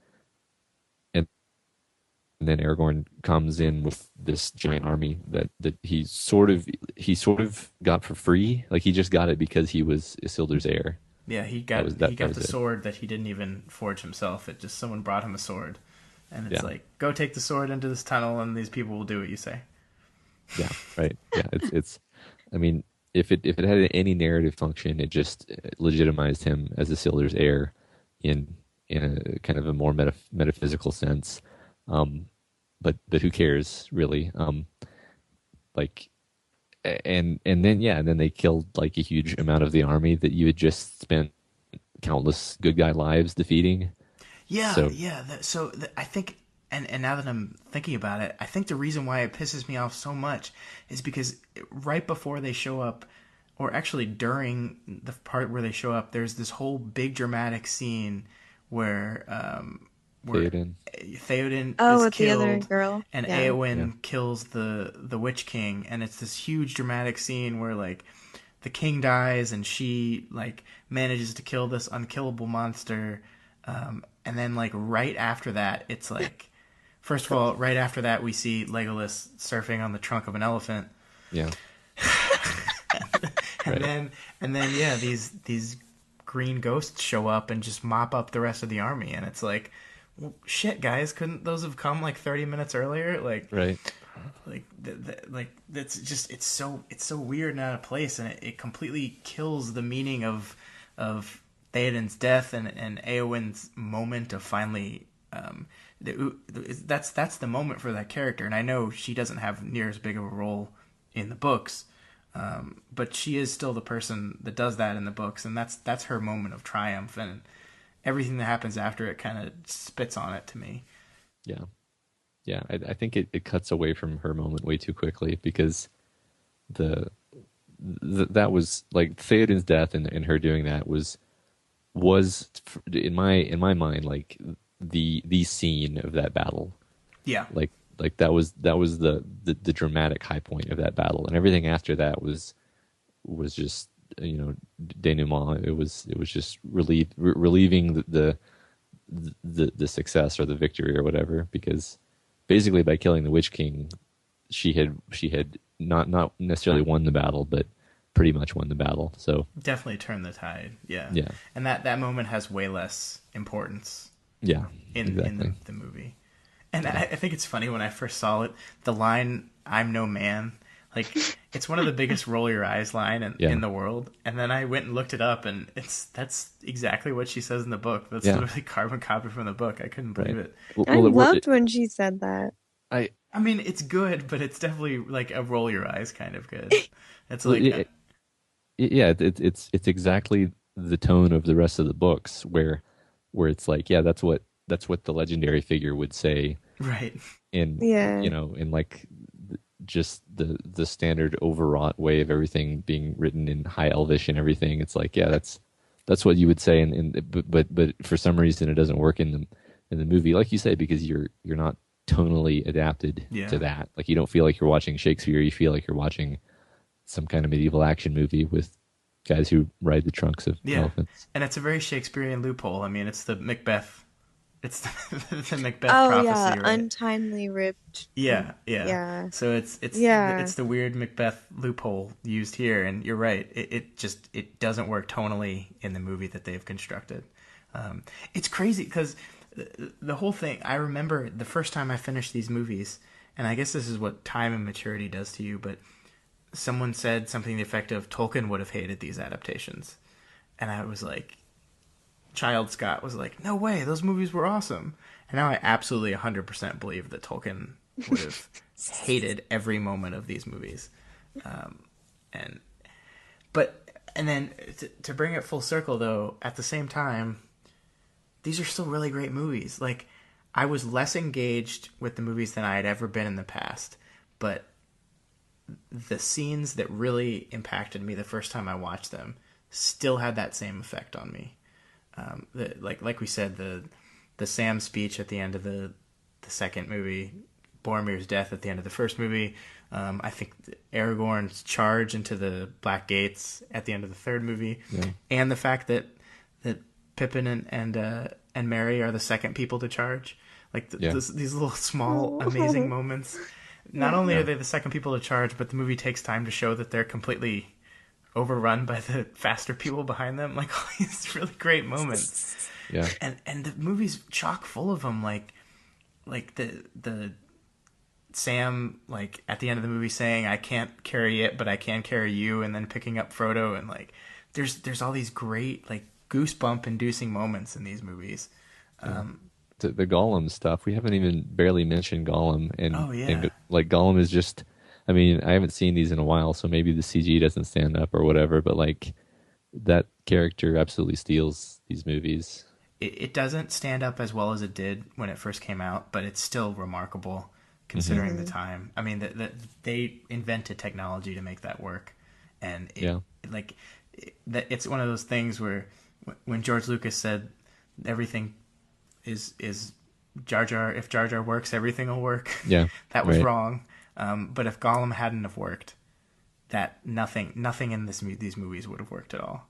Aragorn comes in with this giant army that he sort of got for free. Like he just got it because he was Isildur's heir. Yeah, he That got was he that. That got was the it. sword that he didn't even forge himself. It just someone brought him a sword, and it's Yeah, like go take the sword into this tunnel, and these people will do what you say. yeah, right. Yeah, it's. I mean, if it had any narrative function, it just legitimized him as Isildur's heir in in a kind of a more metaphysical sense. Um, but who cares really? Like and then yeah, and then they killed like a huge amount of the army that you had just spent countless good guy lives defeating. Yeah, So yeah. I think, and now that I'm thinking about it, I think the reason why it pisses me off so much is because right before they show up, or actually during the part where they show up, there's this whole big dramatic scene where where Theoden, Theoden Oh, is with the other killed girl. and Yeah. yeah, Eowyn kills the Witch King, and it's this huge dramatic scene where like the king dies and she like manages to kill this unkillable monster, and then like right after that, it's like first of all, right after that we see Legolas surfing on the trunk of an elephant, yeah, and right, then yeah, these green ghosts show up and just mop up the rest of the army, and it's like, well, shit, guys, couldn't those have come like 30 minutes earlier? right, Like that's just it's so weird and out of place, and it completely kills the meaning of Theoden's death and Eowyn's moment of finally. That's the moment for that character, and I know she doesn't have near as big of a role in the books, but she is still the person that does that in the books, and that's her moment of triumph, and everything that happens after it kind of spits on it to me. yeah, yeah. I think it cuts away from her moment way too quickly because the, that was like Theoden's death and her doing that was in my mind like the scene of that battle. Yeah, Like that was the dramatic high point of that battle, and everything after that was just denouement. It was just relieving the success or the victory or whatever, because basically by killing the Witch King, she had not necessarily won the battle, but pretty much won the battle. So definitely turn the tide. Yeah, yeah, and that moment has way less importance yeah, in exactly. the movie. And Yeah, I think it's funny when I first saw it, the line "I'm no man," like it's one of the biggest roll your eyes line yeah, in the world. And then I went and looked it up, and that's exactly what she says in the book. That's yeah. literally carbon copy from the book. I couldn't believe Right. it. I Well, loved when she said that. I I mean, it's good, but it's definitely like a roll your eyes kind of good. It's well, like yeah, it's exactly the tone of the rest of the books where it's like, yeah, that's what the legendary figure would say right. in Yeah. in like just the standard overwrought way of everything being written in high elvish and everything. It's like, yeah, that's what you would say, but for some reason it doesn't work in the movie, like you say, because you're not tonally adapted to Yeah. that. Like you don't feel like you're watching Shakespeare. You feel like you're watching some kind of medieval action movie with guys who ride the trunks of Yeah, elephants. and it's a very Shakespearean loophole. I mean, it's the Macbeth, it's the Macbeth Oh yeah, prophecy, right? untimely ripped Yeah, from yeah. yeah. So it's Yeah. the weird Macbeth loophole used here, and you're right. It doesn't work tonally in the movie that they've constructed. It's crazy because the whole thing. I remember the first time I finished these movies, and I guess this is what time and maturity does to you. But someone said something to the effect of Tolkien would have hated these adaptations, and I was like, child Scott was like, no way, those movies were awesome. And now I absolutely 100% believe that Tolkien would have hated every moment of these movies. Um, and but and then to bring it full circle though, at the same time, these are still really great movies. Like I was less engaged with the movies than I had ever been in the past, but the scenes that really impacted me the first time I watched them still had that same effect on me. Like we said, the Sam speech at the end of the second movie, Boromir's death at the end of the first movie. I think Aragorn's charge into the Black Gates at the end of the third movie, Yeah. and the fact that Pippin and Merry are the second people to charge. Like Yeah. these little small amazing moments. Not only are they the second people to charge, but the movie takes time to show that they're completely overrun by the faster people behind them. Like all these really great moments. Yeah. And the movie's chock full of them. Like the Sam, like at the end of the movie saying, "I can't carry it, but I can carry you," and then picking up Frodo, and like there's all these great like goosebump inducing moments in these movies. The Gollum stuff, we haven't even barely mentioned Gollum, and Oh, yeah. and like Gollum is just, I mean, I haven't seen these in a while, so maybe the CG doesn't stand up or whatever, but like that character absolutely steals these movies. It doesn't stand up as well as it did when it first came out, but it's still remarkable considering the time. I mean, that they invented technology to make that work, and Yeah. it's one of those things where when George Lucas said everything is Jar Jar, if Jar Jar works, everything will work. Yeah, that was right. wrong. But if Gollum hadn't have worked, that nothing in these movies would have worked at all.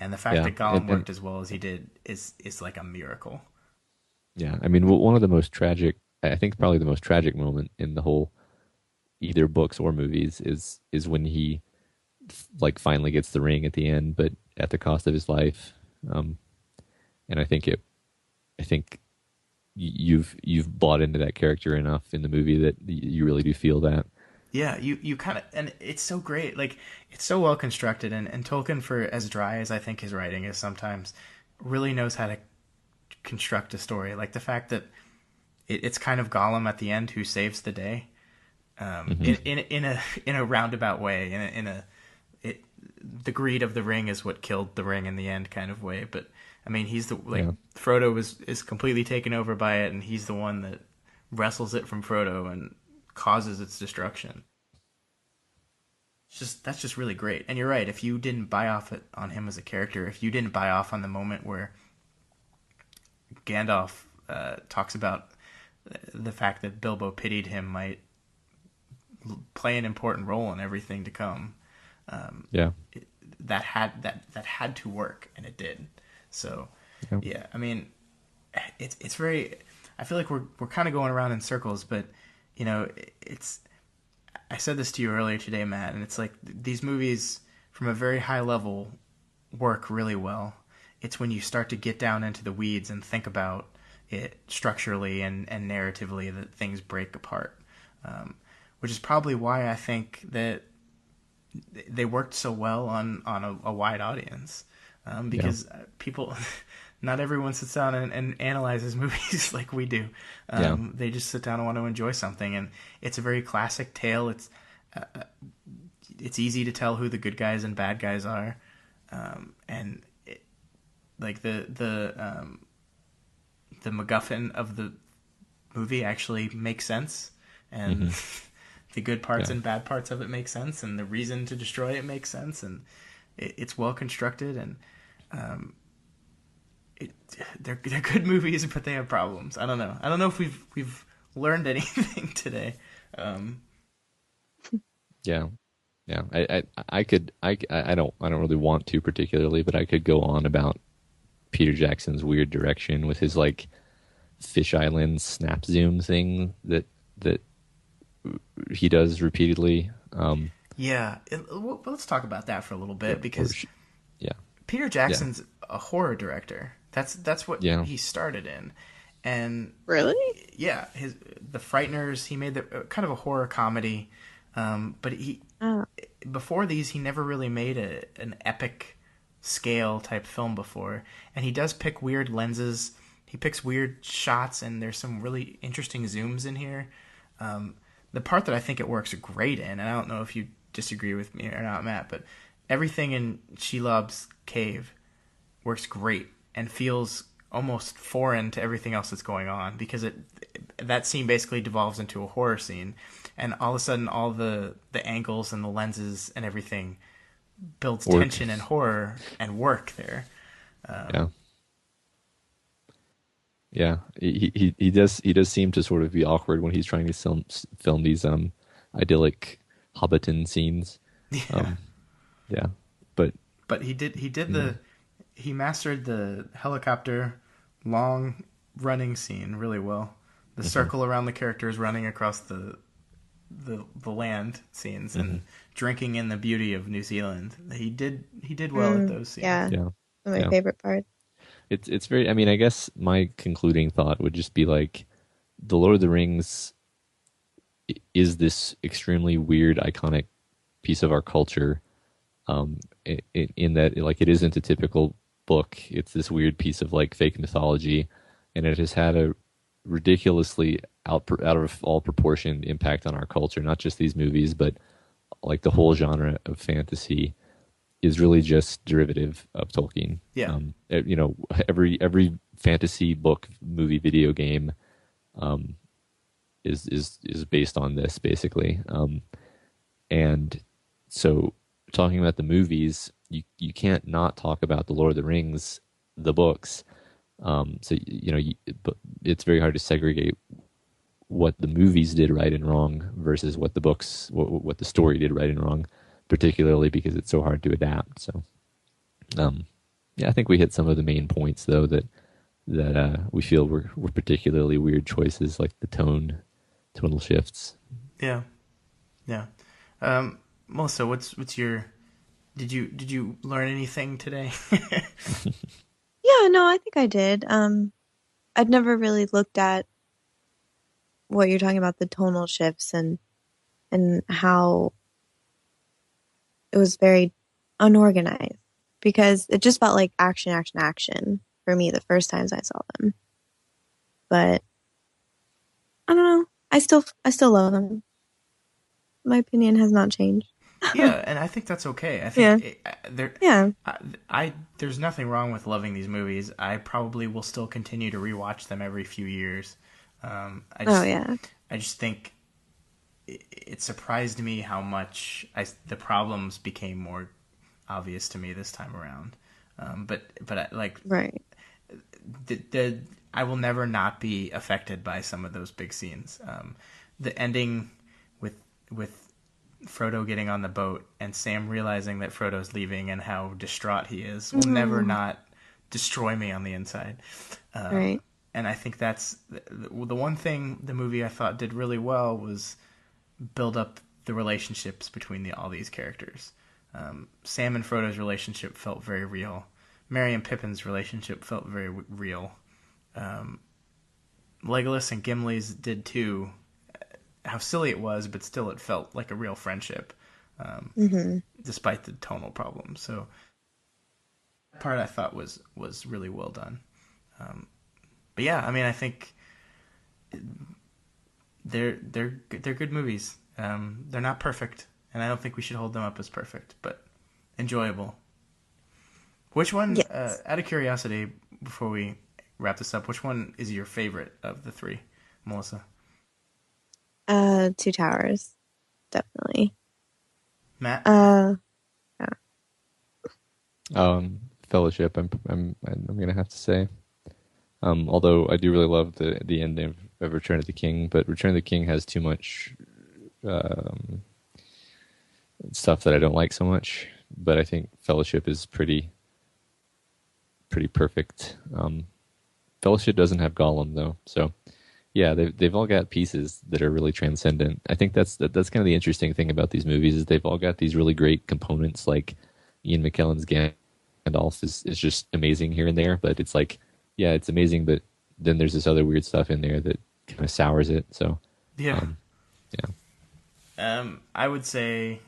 And the fact Yeah, that Gollum and worked as well as he did is like a miracle. yeah, I mean, one of the most tragic, I think probably the most tragic moment in the whole either books or movies is when he like finally gets the ring at the end, but at the cost of his life. And I think you've bought into that character enough in the movie that you really do feel that. Yeah, you kind of, and it's so great. Like it's so well constructed, and Tolkien, for as dry as I think his writing is sometimes, really knows how to construct a story. Like the fact that it's kind of Gollum at the end who saves the day, in a roundabout way, the greed of the ring is what killed the ring in the end kind of way. But I mean, he's Frodo is completely taken over by it, and he's the one that wrestles it from Frodo and causes its destruction. That's just really great. And you're right, if you didn't buy off on him as a character, if you didn't buy off on the moment where Gandalf talks about the fact that Bilbo pitied him might play an important role in everything to come, Yeah. that had to work, and it did. So yeah, I mean, it's very, I feel like we're kind of going around in circles, but you know, I said this to you earlier today, Matt, and it's like these movies from a very high level work really well. It's when you start to get down into the weeds and think about it structurally and narratively that things break apart, which is probably why I think that they worked so well on a wide audience, because people, not everyone sits down and analyzes movies like we do. They just sit down and want to enjoy something, and it's a very classic tale. It's easy to tell who the good guys and bad guys are, and like the MacGuffin of the movie actually makes sense, and the good parts and bad parts of it make sense, and the reason to destroy it makes sense, and it's well constructed, and they're good movies, but they have problems. I don't know if we've learned anything today. Yeah. Yeah, I don't really want to particularly, but I could go on about Peter Jackson's weird direction with his like fish island snap zoom thing that he does repeatedly. Yeah, let's talk about that for a little bit Or because yeah, Peter yeah, Jackson's a horror director. That's what yeah. he started in, and Really? yeah, the Frighteners. He made the kind of a horror comedy, but he Oh, before these he never really made an epic scale type film before, and he does pick weird lenses. He picks weird shots, and there's some really interesting zooms in here. The part that I think it works great in, and I don't know if you disagree with me or not, Matt, but everything in Shelob's cave works great and feels almost foreign to everything else that's going on because that scene basically devolves into a horror scene, and all of a sudden all the angles and the lenses and everything builds Work. tension and horror and work there. Yeah. Yeah, he does seem to sort of be awkward when he's trying to film these idyllic Hobbiton scenes. Yeah, Um, yeah, but but he did yeah, he mastered the helicopter long running scene really well. The hmm circle around the characters running across the land scenes hmm and drinking in the beauty of New Zealand. He did well at mm, those scenes. yeah, yeah, my yeah. favorite part. It's very. I mean, I guess my concluding thought would just be like, the Lord of the Rings is this extremely weird, iconic piece of our culture. In that, like, it isn't a typical book. It's this weird piece of like fake mythology, and it has had a ridiculously out of all proportion impact on our culture. Not just these movies, but like the whole genre of fantasy is really just derivative of Tolkien. Yeah, You know, every fantasy book, movie, video game is based on this basically. And so, talking about the movies, you can't not talk about the Lord of the Rings, the books. So you know, but it's very hard to segregate what the movies did right and wrong versus what the books, what the story did right and wrong, particularly because it's so hard to adapt. So, um, yeah, I think we hit some of the main points though that we feel were particularly weird choices, like the tonal shifts. yeah, yeah. Melissa, what's your did you learn anything today? Yeah, no, I think I did. I'd never really looked at what you're talking about, the tonal shifts and how it was very unorganized because it just felt like action, action, action for me the first times I saw them. But I don't know. I still love them. My opinion has not changed. Yeah, and I think that's okay. I Yeah. think there, Yeah. there's nothing wrong with loving these movies. I probably will still continue to rewatch them every few years. I Oh just, yeah. I just think it surprised me how much the problems became more obvious to me this time around. But like Right. I will never not be affected by some of those big scenes. The ending with with Frodo getting on the boat and Sam realizing that Frodo's leaving and how distraught he is will never Mm, not destroy me on the inside. right. And I think that's the one thing the movie I thought did really well was build up the relationships between all these characters. Sam and Frodo's relationship felt very real. Merry and Pippin's relationship felt very real. Legolas and Gimli's did too. How silly it was, but still it felt like a real friendship, Hmm. despite the tonal problems. So that part I thought was really well done. But yeah, I mean, I think they're good movies. They're not perfect, and I don't think we should hold them up as perfect, but enjoyable. Which one, Yes. out of curiosity, before we wrap this up, which one is your favorite of the three, Melissa? Two Towers, definitely. Matt? Uh, yeah. Fellowship. I'm gonna have to say. Although I do really love the ending of Return of the King, but Return of the King has too much stuff that I don't like so much. But I think Fellowship is pretty perfect. Fellowship doesn't have Gollum though, so yeah, they've all got pieces that are really transcendent. I think that's kind of the interesting thing about these movies is they've all got these really great components. Like Ian McKellen's Gandalf is just amazing here and there, but it's like, yeah, it's amazing, but then there's this other weird stuff in there that kind of sours it. So Yeah. yeah, I would say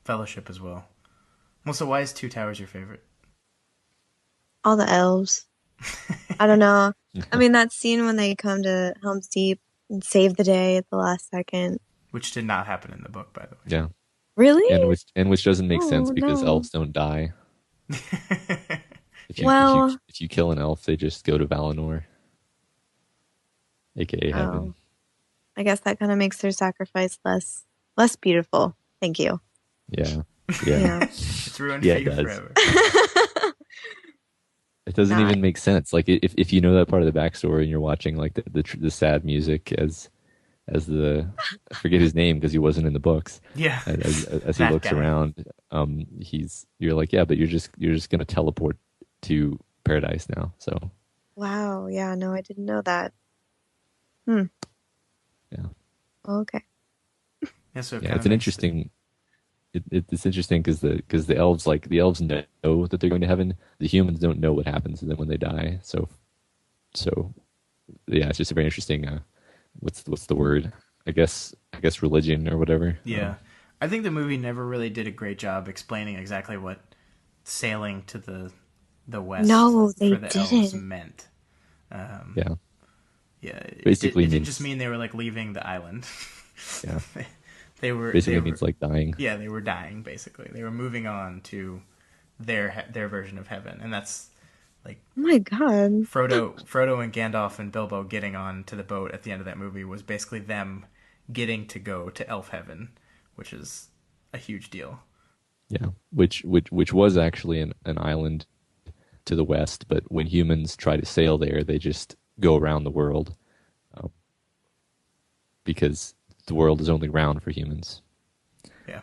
Fellowship as well. Melissa, why is Two Towers your favorite? All the elves. I don't know. I mean, that scene when they come to Helm's Deep and save the day at the last second. Which did not happen in the book, by the way. yeah, Really? and which doesn't make sense Oh, because no. elves don't die. Well- If you kill an elf, they just go to Valinor, aka heaven. Oh. I guess that kind of makes their sacrifice less beautiful. Thank you. Yeah, Yeah. It's ruined Yeah, for it you does. forever. it doesn't Not- even make sense. Like if you know that part of the backstory and you're watching like the sad music as the I forget his name because he wasn't in the books. Yeah. As he That looks guy. around, you're like, yeah, but you're just gonna teleport to paradise now. So Wow. Yeah, no, I didn't know that. yeah, Okay. Yeah, so it yeah, kinda it's an makes interesting. It's interesting because the elves know that they're going to heaven. The humans don't know what happens to them when they die. So yeah, it's just a very interesting. What's the word? I guess religion or whatever. Yeah. I think the movie never really did a great job explaining exactly what sailing to the west No, they for the elves didn't. meant. Yeah. Yeah, it Basically didn't means- just mean they were like leaving the island. Yeah. they were Basically they were, means like dying. yeah, they were dying basically. They were moving on to their version of heaven, and that's like Oh my God. Frodo and Gandalf and Bilbo getting on to the boat at the end of that movie was basically them getting to go to elf heaven, which is a huge deal. Yeah, which was actually an island to the west, but when humans try to sail there, they just go around the world because the world is only round for humans. Yeah.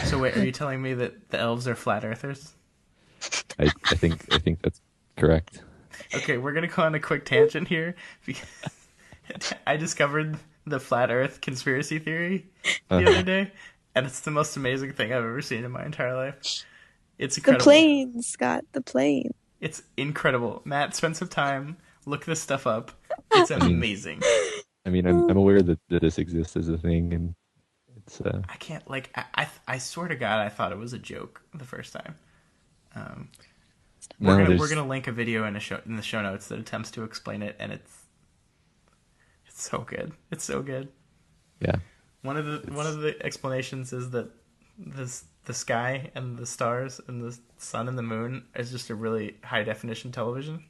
So wait, are you telling me that the elves are flat earthers? I think that's correct. Okay, we're gonna go on a quick tangent here because I discovered the flat Earth conspiracy theory the other day, and it's the most amazing thing I've ever seen in my entire life. It's The incredible. plane, Scott. The plane. It's incredible. Matt, spend some time, look this stuff up. It's amazing. I mean, I'm aware that this exists as a thing, and it's I can't like I swear to God, I thought it was a joke the first time. no, We're gonna link a video in the show notes that attempts to explain it, and it's so good. It's so good. yeah. One of the explanations is that the sky and the stars and the sun and the moon is just a really high definition television.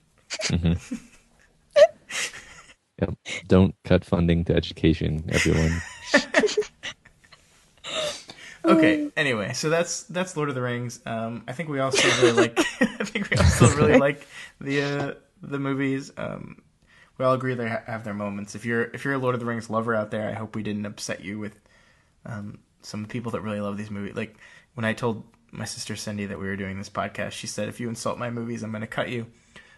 Yep. Don't cut funding to education, everyone. Okay. Anyway, so that's Lord of the Rings. I think we all still really like. I think we all still really like the movies. We all agree they have their moments. If you're a Lord of the Rings lover out there, I hope we didn't upset you with some of the people that really love these movies. Like when I told my sister Cindy that we were doing this podcast, she said, "If you insult my movies, I'm going to cut you."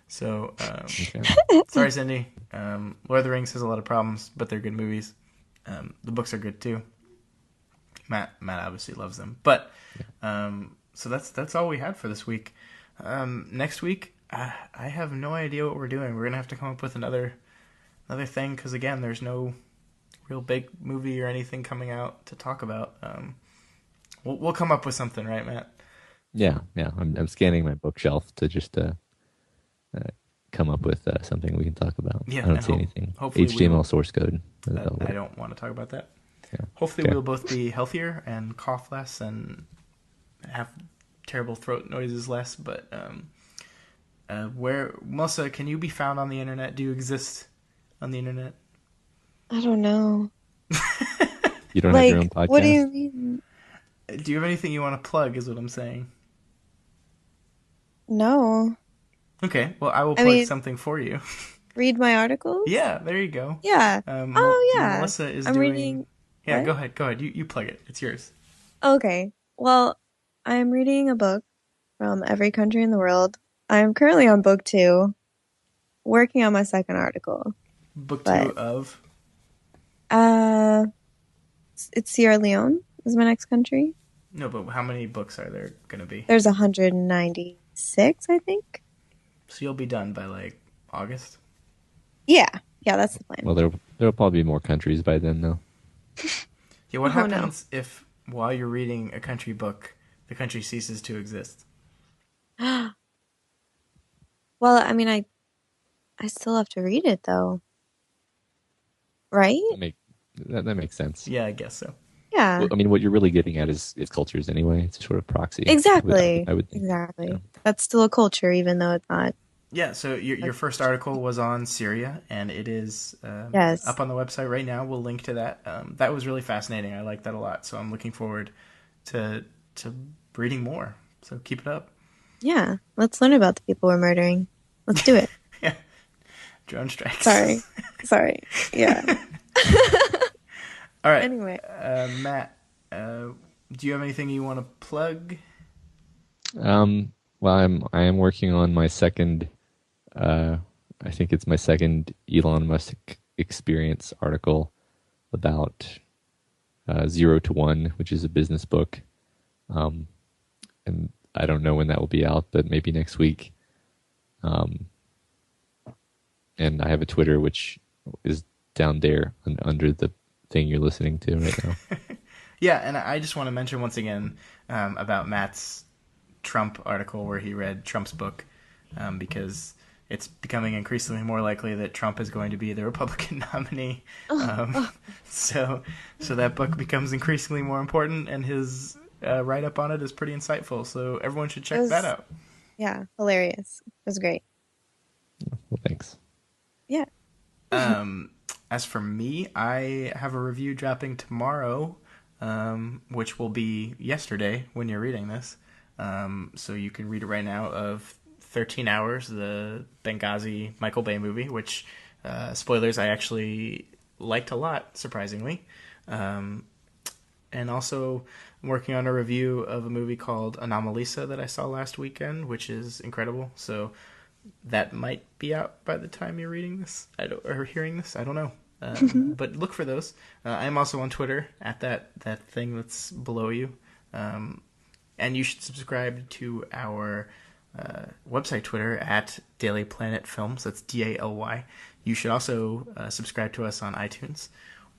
So Okay. sorry, Cindy. Lord of the Rings has a lot of problems, but they're good movies. The books are good too. Matt obviously loves them, but so that's all we had for this week. Next week, I have no idea what we're doing. We're gonna have to come up with another thing because again, there's no real big movie or anything coming out to talk about. We'll come up with something, right, Matt? Yeah. I'm scanning my bookshelf to just come up with something we can talk about. Yeah, I don't and see anything. hopefully we HTML will- source code. That'll I work. don't want to talk about that. Yeah. Hopefully, Okay. we'll both be healthier and cough less and have terrible throat noises less. But Melissa, can you be found on the internet? Do you exist on the internet? I don't know. You don't have your own podcast? What do you mean? Do you have anything you want to plug? Is what I'm saying. No. Okay, well, I will I plug mean- something for you. Read my articles? Yeah, there you go. Yeah. Oh yeah. Melissa is I'm doing. reading. Yeah, what? go ahead. You plug it. It's yours. Okay. Well, I'm reading a book from every country in the world. I'm currently on book 2, working on my second article. Book But 2 of. uh it's Sierra Leone is my next country. No, but how many books are there going to be? There's 196, I think. So you'll be done by like August? Yeah. Yeah, that's the plan. Well, there'll probably be more countries by then, though. Yeah, what Oh, no. happens if while you're reading a country book, the country ceases to exist? Well, I mean, I still have to read it though, right? That makes sense. Yeah, I guess so. Yeah. Well, I mean, what you're really getting at is cultures anyway. It's a sort of proxy. Exactly. I would think. Exactly. Yeah. That's still a culture, even though it's not. Yeah, so your first article was on Syria, and it is Yes. up on the website right now. We'll link to that. That was really fascinating. I like that a lot. So I'm looking forward to reading more. So keep it up. Yeah. Let's learn about the people we're murdering. Let's do it. Yeah, drone strikes. Sorry. Yeah. All right. Anyway. Matt, do you have anything you want to plug? Well, I am working on my second. I think it's my second Elon Musk experience article about 0 to 1, which is a business book. And I don't know when that will be out, but maybe next week. And I have a Twitter, which is down there under the thing you're listening to right now. Yeah, and I just want to mention once again about Matt's Trump article where he read Trump's book, because it's becoming increasingly more likely that Trump is going to be the Republican nominee. So that book becomes increasingly more important, and his write-up on it is pretty insightful. So everyone should check that out. Yeah, hilarious. It was great. Well, thanks. Yeah. As for me, I have a review dropping tomorrow, which will be yesterday when you're reading this. So you can read it right now, of 13 Hours, the Benghazi Michael Bay movie, which, spoilers, I actually liked a lot, surprisingly. And also I'm working on a review of a movie called Anomalisa that I saw last weekend, which is incredible. So that might be out by the time you're reading this, or hearing this. I don't know. But look for those. I'm also on Twitter at that thing that's below you. And you should subscribe to our website Twitter at Daily Planet Films. That's DALY. You should also subscribe to us on iTunes.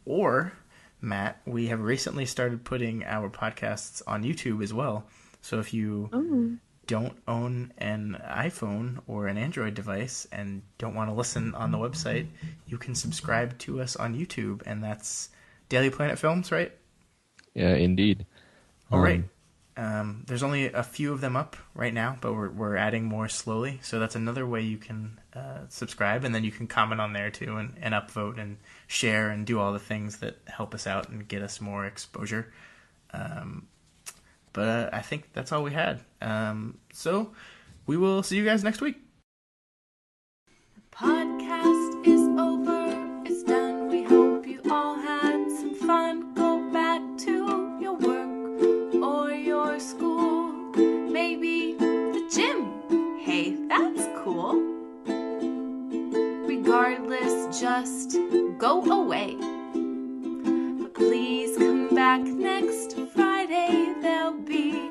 Or, Matt, we have recently started putting our podcasts on YouTube as well. So if you don't own an iPhone or an Android device and don't want to listen on the website, you can subscribe to us on YouTube, and that's Daily Planet Films, right? Yeah, indeed. All right. There's only a few of them up right now, but we're adding more slowly. So that's another way you can subscribe, and then you can comment on there too, and upvote and share and do all the things that help us out and get us more exposure. But I think that's all we had. So we will see you guys next week. The podcast is over. It's done. We hope you all had some fun. Go back to your work or your school. Maybe the gym. Hey, that's cool. Regardless, just go away. But please come back next Friday. There'll be